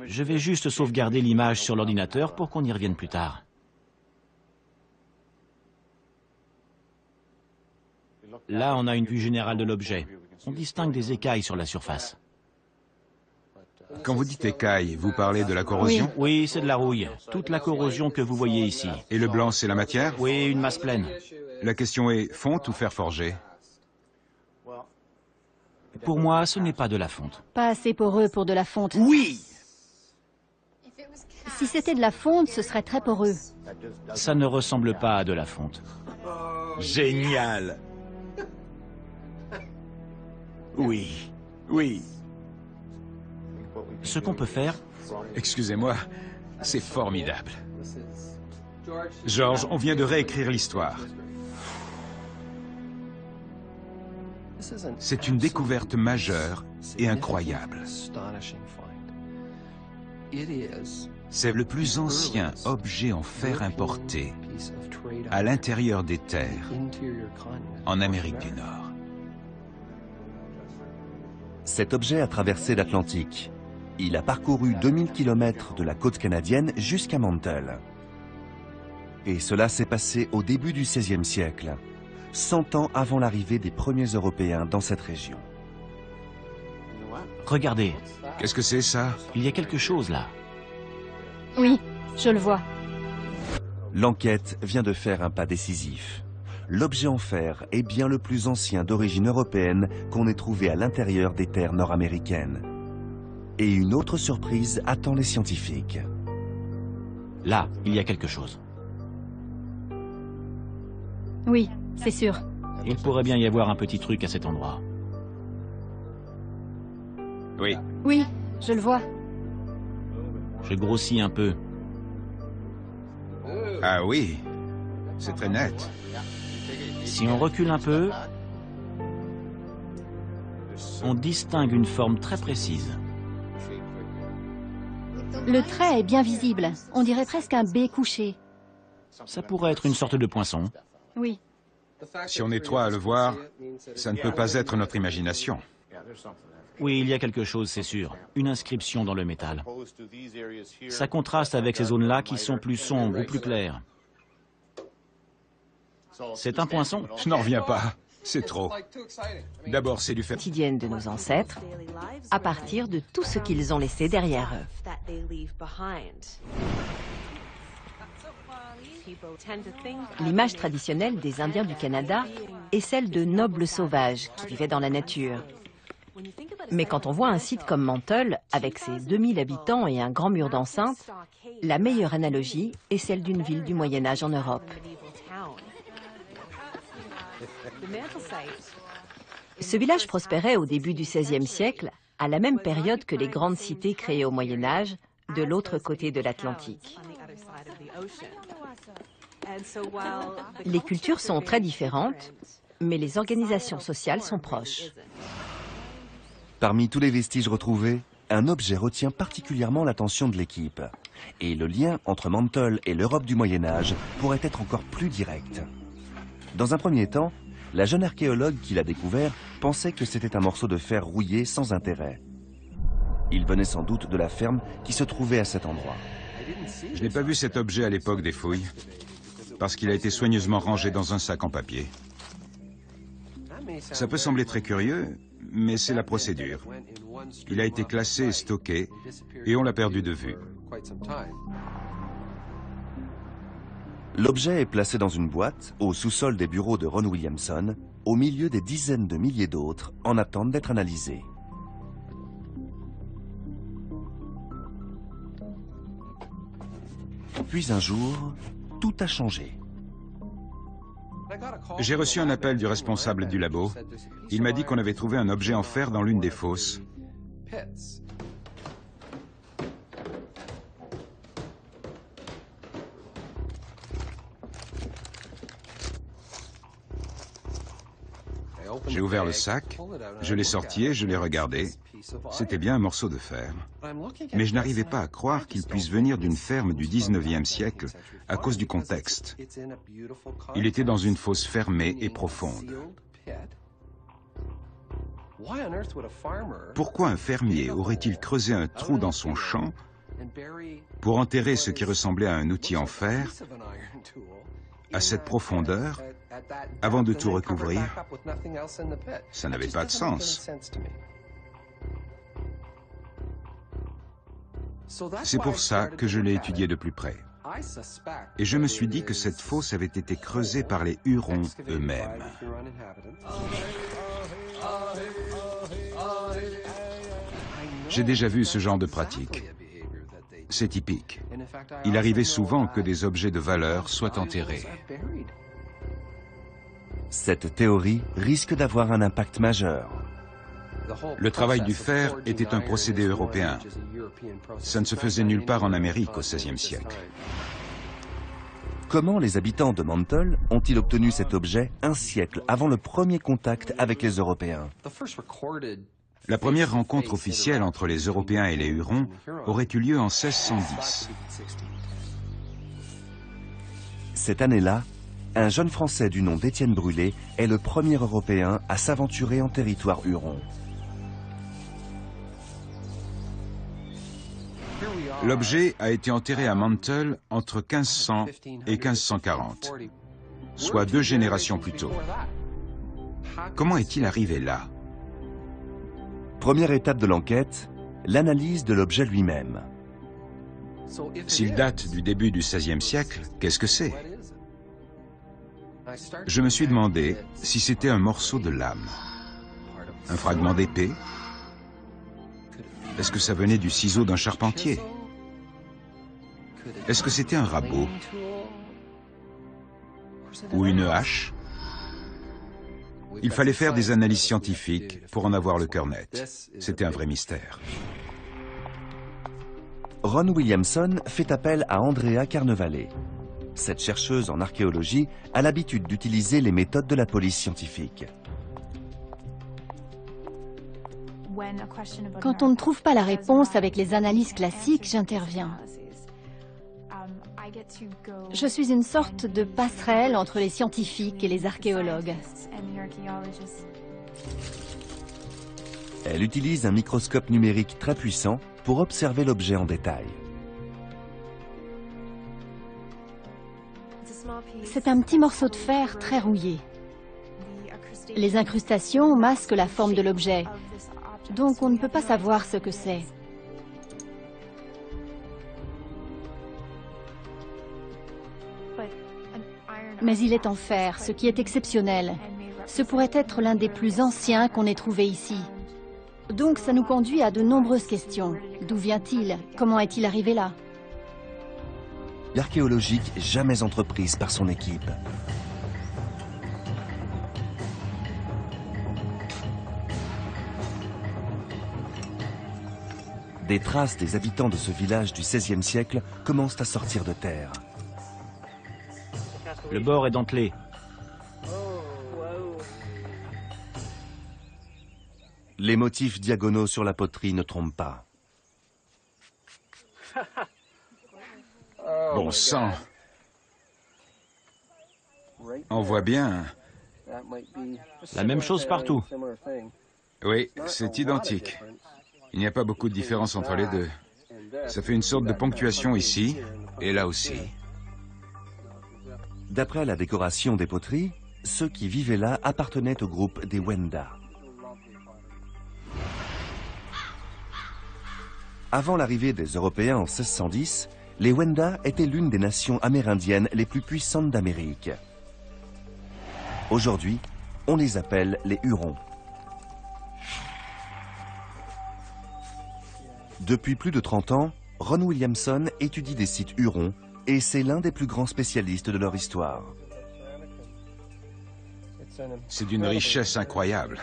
Je vais juste sauvegarder l'image sur l'ordinateur pour qu'on y revienne plus tard. Là, on a une vue générale de l'objet. On distingue des écailles sur la surface. Quand vous dites écailles, vous parlez de la corrosion? Oui, c'est de la rouille. Toute la corrosion que vous voyez ici. Et le blanc, c'est la matière? Oui, une masse pleine. La question est, fonte ou fer forgé? Pour moi, ce n'est pas de la fonte. Pas assez poreux pour de la fonte. Oui! Si c'était de la fonte, ce serait très poreux. Ça ne ressemble pas à de la fonte. Génial! Oui, oui. Ce qu'on peut faire... Excusez-moi, c'est formidable. George, on vient de réécrire l'histoire. C'est une découverte majeure et incroyable. C'est le plus ancien objet en fer importé à l'intérieur des terres en Amérique du Nord. Cet objet a traversé l'Atlantique. Il a parcouru 2000 km de la côte canadienne jusqu'à Mantle. Et cela s'est passé au début du XVIe siècle, 100 ans avant l'arrivée des premiers Européens dans cette région. Regardez. Qu'est-ce que c'est ça? Il y a quelque chose là. Oui, je le vois. L'enquête vient de faire un pas décisif. L'objet en fer est bien le plus ancien d'origine européenne qu'on ait trouvé à l'intérieur des terres nord-américaines. Et une autre surprise attend les scientifiques. Là, il y a quelque chose. Oui, c'est sûr. Il pourrait bien y avoir un petit truc à cet endroit. Oui. Oui, je le vois. Je grossis un peu. Ah oui, c'est très net. Si on recule un peu, on distingue une forme très précise. Le trait est bien visible. On dirait presque un B couché. Ça pourrait être une sorte de poinçon. Oui. Si on est trois à le voir, ça ne peut pas être notre imagination. Oui, il y a quelque chose, c'est sûr. Une inscription dans le métal. Ça contraste avec ces zones-là qui sont plus sombres ou plus claires. C'est un poinçon. Je n'en reviens pas. C'est trop. D'abord, c'est du fer. Quotidienne de nos ancêtres, à partir de tout ce qu'ils ont laissé derrière eux. L'image traditionnelle des Indiens du Canada est celle de nobles sauvages qui vivaient dans la nature. Mais quand on voit un site comme Mantle, avec ses 2000 habitants et un grand mur d'enceinte, la meilleure analogie est celle d'une ville du Moyen-Âge en Europe. Ce village prospérait au début du XVIe siècle, à la même période que les grandes cités créées au Moyen-Âge, de l'autre côté de l'Atlantique. Les cultures sont très différentes, mais les organisations sociales sont proches. Parmi tous les vestiges retrouvés, un objet retient particulièrement l'attention de l'équipe. Et le lien entre Mantell et l'Europe du Moyen-Âge pourrait être encore plus direct. Dans un premier temps, la jeune archéologue qui l'a découvert pensait que c'était un morceau de fer rouillé sans intérêt. Il venait sans doute de la ferme qui se trouvait à cet endroit. Je n'ai pas vu cet objet à l'époque des fouilles, parce qu'il a été soigneusement rangé dans un sac en papier. Ça peut sembler très curieux, mais c'est la procédure. Il a été classé et stocké, et on l'a perdu de vue. L'objet est placé dans une boîte, au sous-sol des bureaux de Ron Williamson, au milieu des dizaines de milliers d'autres en attente d'être analysés. Puis un jour, tout a changé. J'ai reçu un appel du responsable du labo. Il m'a dit qu'on avait trouvé un objet en fer dans l'une des fosses. J'ai ouvert le sac, je l'ai sorti et je l'ai regardé. C'était bien un morceau de fer. Mais je n'arrivais pas à croire qu'il puisse venir d'une ferme du 19e siècle à cause du contexte. Il était dans une fosse fermée et profonde. Pourquoi un fermier aurait-il creusé un trou dans son champ pour enterrer ce qui ressemblait à un outil en fer à cette profondeur avant de tout recouvrir? Ça n'avait pas de sens. C'est pour ça que je l'ai étudié de plus près. Et je me suis dit que cette fosse avait été creusée par les Hurons eux-mêmes. J'ai déjà vu ce genre de pratique. C'est typique. Il arrivait souvent que des objets de valeur soient enterrés. Cette théorie risque d'avoir un impact majeur. Le travail du fer était un procédé européen. Ça ne se faisait nulle part en Amérique au XVIe siècle. Comment les habitants de Mantell ont-ils obtenu cet objet un siècle avant le premier contact avec les Européens? La première rencontre officielle entre les Européens et les Hurons aurait eu lieu en 1610. Cette année-là, un jeune Français du nom d'Étienne Brûlé est le premier Européen à s'aventurer en territoire huron. L'objet a été enterré à Mantell entre 1500 et 1540, soit 2 générations plus tôt. Comment est-il arrivé là? Première étape de l'enquête, l'analyse de l'objet lui-même. S'il date du début du XVIe siècle, qu'est-ce que c'est? Je me suis demandé si c'était un morceau de lame, un fragment d'épée. Est-ce que ça venait du ciseau d'un charpentier? Est-ce que c'était un rabot? Ou une hache? Il fallait faire des analyses scientifiques pour en avoir le cœur net. C'était un vrai mystère. Ron Williamson fait appel à Andrea Carnevale. Cette chercheuse en archéologie a l'habitude d'utiliser les méthodes de la police scientifique. Quand on ne trouve pas la réponse avec les analyses classiques, j'interviens. Je suis une sorte de passerelle entre les scientifiques et les archéologues. Elle utilise un microscope numérique très puissant pour observer l'objet en détail. C'est un petit morceau de fer très rouillé. Les incrustations masquent la forme de l'objet, donc on ne peut pas savoir ce que c'est. Mais il est en fer, ce qui est exceptionnel. Ce pourrait être l'un des plus anciens qu'on ait trouvé ici. Donc ça nous conduit à de nombreuses questions. D'où vient-il? Comment est-il arrivé là? L'archéologique jamais entreprise par son équipe. Des traces des habitants de ce village du XVIe siècle commencent à sortir de terre. Le bord est dentelé. Les motifs diagonaux sur la poterie ne trompent pas. Bon sang. On voit bien. La même chose partout. Oui, c'est identique. Il n'y a pas beaucoup de différence entre les deux. Ça fait une sorte de ponctuation ici et là aussi. D'après la décoration des poteries, ceux qui vivaient là appartenaient au groupe des Wenda. Avant l'arrivée des Européens en 1610, les Wenda étaient l'une des nations amérindiennes les plus puissantes d'Amérique. Aujourd'hui, on les appelle les Hurons. Depuis plus de 30 ans, Ron Williamson étudie des sites Hurons et c'est l'un des plus grands spécialistes de leur histoire. C'est d'une richesse incroyable.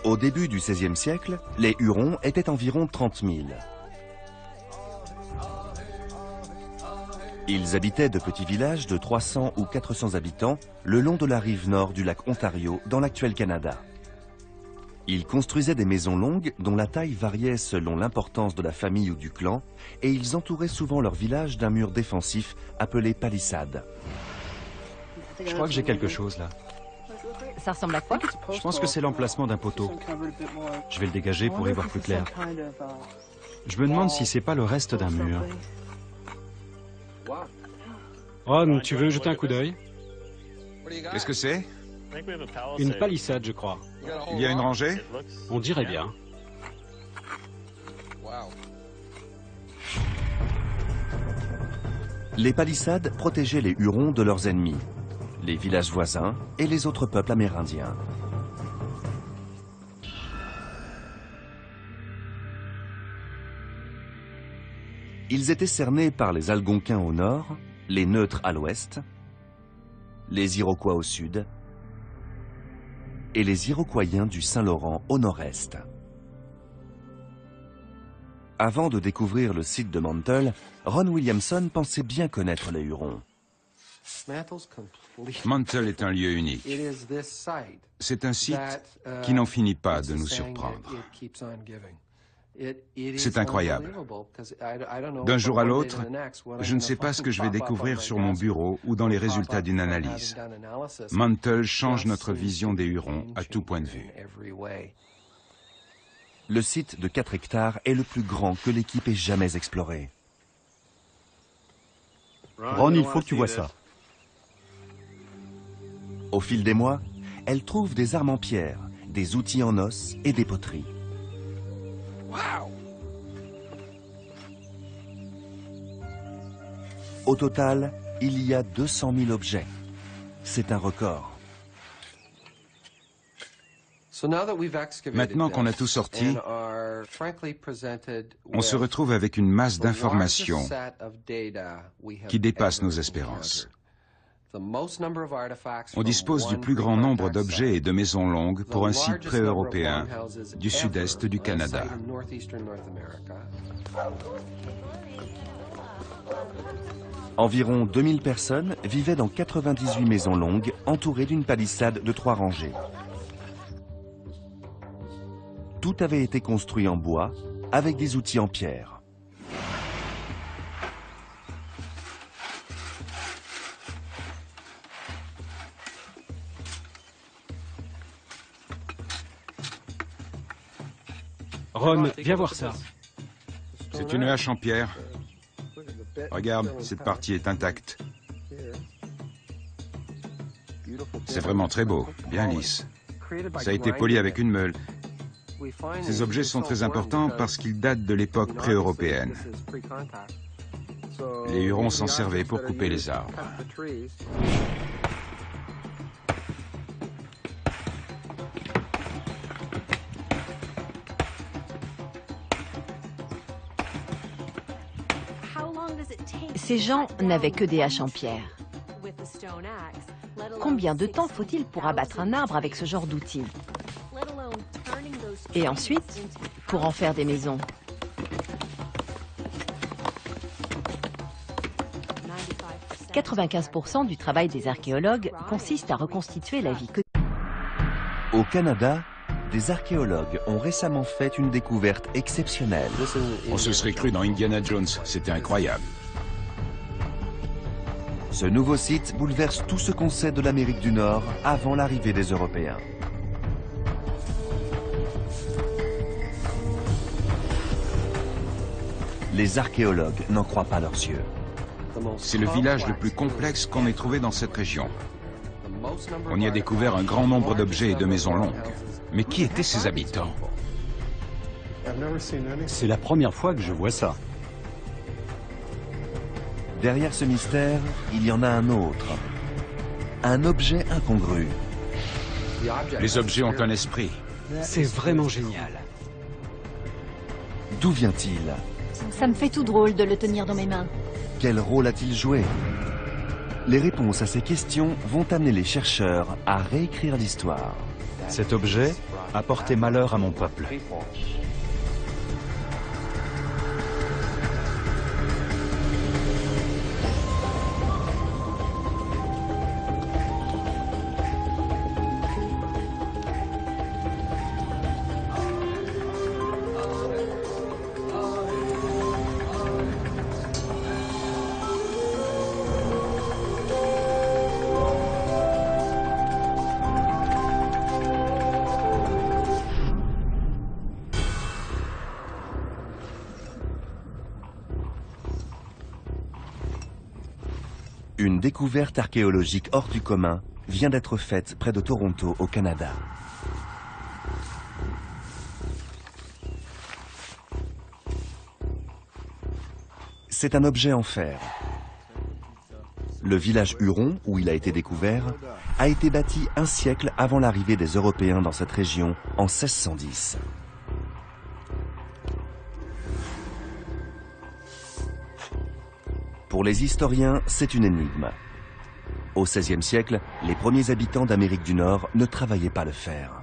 Au début du XVIe siècle, les Hurons étaient environ 30 000. Ils habitaient de petits villages de 300 ou 400 habitants le long de la rive nord du lac Ontario dans l'actuel Canada. Ils construisaient des maisons longues dont la taille variait selon l'importance de la famille ou du clan et ils entouraient souvent leur village d'un mur défensif appelé palissade. Je crois que j'ai quelque chose là. Ça ressemble à quoi? Je pense que c'est l'emplacement d'un poteau. Je vais le dégager pour y voir plus clair. Je me demande si c'est pas le reste d'un mur. Ron, tu veux jeter un coup d'œil? Qu'est-ce que c'est? Une palissade, je crois. Il y a une rangée? On dirait bien. Les palissades protégeaient les Hurons de leurs ennemis, les villages voisins et les autres peuples amérindiens. Ils étaient cernés par les Algonquins au nord, les Neutres à l'ouest, les Iroquois au sud et les Iroquoiens du Saint-Laurent au nord-est. Avant de découvrir le site de Mantle, Ron Williamson pensait bien connaître les Hurons. Mantle est un lieu unique. C'est un site qui n'en finit pas de nous surprendre. C'est incroyable. D'un jour à l'autre, je ne sais pas ce que je vais découvrir sur mon bureau ou dans les résultats d'une analyse. Mantle change notre vision des Hurons à tout point de vue. Le site de 4 hectares est le plus grand que l'équipe ait jamais exploré. Ron, il faut que tu vois ça. Au fil des mois, elle trouve des armes en pierre, des outils en os et des poteries. Au total, il y a 200 000 objets. C'est un record. Maintenant qu'on a tout sorti, on se retrouve avec une masse d'informations qui dépasse nos espérances. On dispose du plus grand nombre d'objets et de maisons longues pour un site pré-européen du sud-est du Canada. Environ 2000 personnes vivaient dans 98 maisons longues entourées d'une palissade de 3 rangées. Tout avait été construit en bois avec des outils en pierre. Ron, viens voir ça. C'est une hache en pierre. Regarde, cette partie est intacte. C'est vraiment très beau, bien lisse. Ça a été poli avec une meule. Ces objets sont très importants parce qu'ils datent de l'époque pré-européenne. Les Hurons s'en servaient pour couper les arbres. Ces gens n'avaient que des haches en pierre. Combien de temps faut-il pour abattre un arbre avec ce genre d'outils? Et ensuite, pour en faire des maisons. « 95% du travail des archéologues consiste à reconstituer la vie quotidienne. » Au Canada, des archéologues ont récemment fait une découverte exceptionnelle. On se serait cru dans Indiana Jones, c'était incroyable. Ce nouveau site bouleverse tout ce qu'on sait de l'Amérique du Nord avant l'arrivée des Européens. Les archéologues n'en croient pas leurs yeux. C'est le village le plus complexe qu'on ait trouvé dans cette région. On y a découvert un grand nombre d'objets et de maisons longues. Mais qui étaient ces habitants? C'est la première fois que je vois ça. Derrière ce mystère, il y en a un autre. Un objet incongru. Les objets ont un esprit. C'est vraiment génial. D'où vient-il? Ça me fait tout drôle de le tenir dans mes mains. Quel rôle a-t-il joué? Les réponses à ces questions vont amener les chercheurs à réécrire l'histoire. Cet objet a porté malheur à mon peuple. Une découverte archéologique hors du commun vient d'être faite près de Toronto, au Canada. C'est un objet en fer. Le village Huron, où il a été découvert, a été bâti un siècle avant l'arrivée des Européens dans cette région en 1610. Pour les historiens, c'est une énigme. Au XVIe siècle, les premiers habitants d'Amérique du Nord ne travaillaient pas le fer.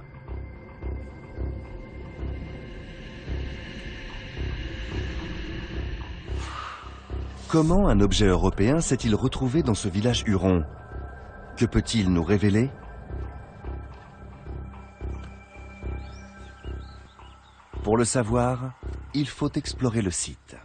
Comment un objet européen s'est-il retrouvé dans ce village huron? Que peut-il nous révéler? Pour le savoir, il faut explorer le site.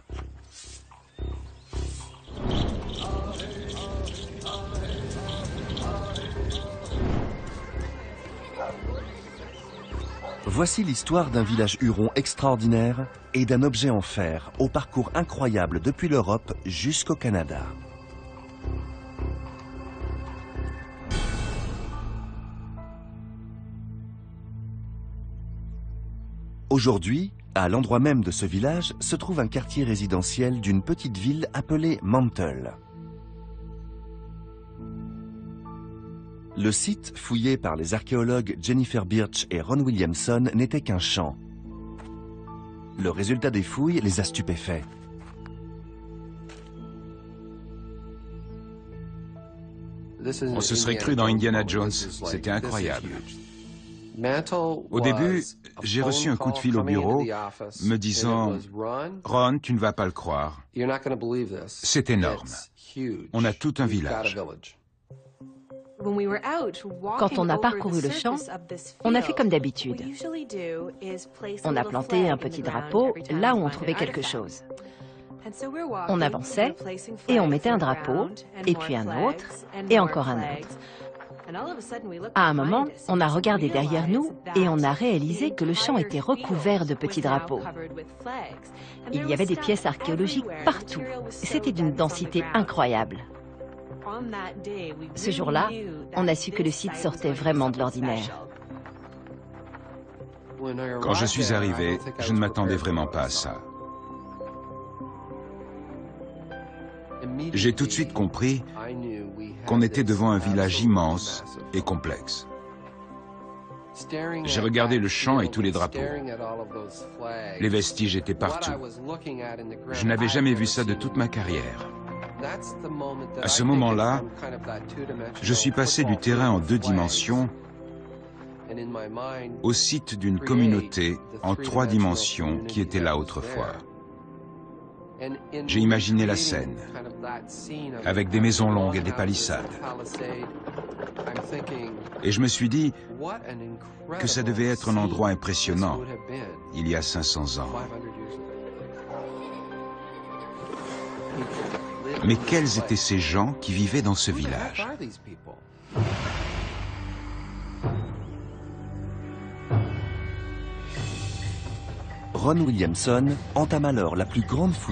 Voici l'histoire d'un village huron extraordinaire et d'un objet en fer au parcours incroyable depuis l'Europe jusqu'au Canada. Aujourd'hui, à l'endroit même de ce village, se trouve un quartier résidentiel d'une petite ville appelée Mantle. Le site, fouillé par les archéologues Jennifer Birch et Ron Williamson, n'était qu'un champ. Le résultat des fouilles les a stupéfaits. On se serait cru dans Indiana Jones, c'était incroyable. Au début, j'ai reçu un coup de fil au bureau me disant « Ron, tu ne vas pas le croire. C'est énorme. On a tout un village. » Quand on a parcouru le champ, on a fait comme d'habitude. On a planté un petit drapeau là où on trouvait quelque chose. On avançait et on mettait un drapeau, et puis un autre, et encore un autre. À un moment, on a regardé derrière nous et on a réalisé que le champ était recouvert de petits drapeaux. Il y avait des pièces archéologiques partout. C'était d'une densité incroyable. Ce jour-là, on a su que le site sortait vraiment de l'ordinaire. Quand je suis arrivé, je ne m'attendais vraiment pas à ça. J'ai tout de suite compris qu'on était devant un village immense et complexe. J'ai regardé le champ et tous les drapeaux. Les vestiges étaient partout. Je n'avais jamais vu ça de toute ma carrière. À ce moment-là, je suis passé du terrain en 2 dimensions au site d'une communauté en 3 dimensions qui était là autrefois. J'ai imaginé la scène, avec des maisons longues et des palissades. Et je me suis dit que ça devait être un endroit impressionnant, il y a 500 ans. Mais quels étaient ces gens qui vivaient dans ce village? Ron Williamson entame alors la plus grande fouille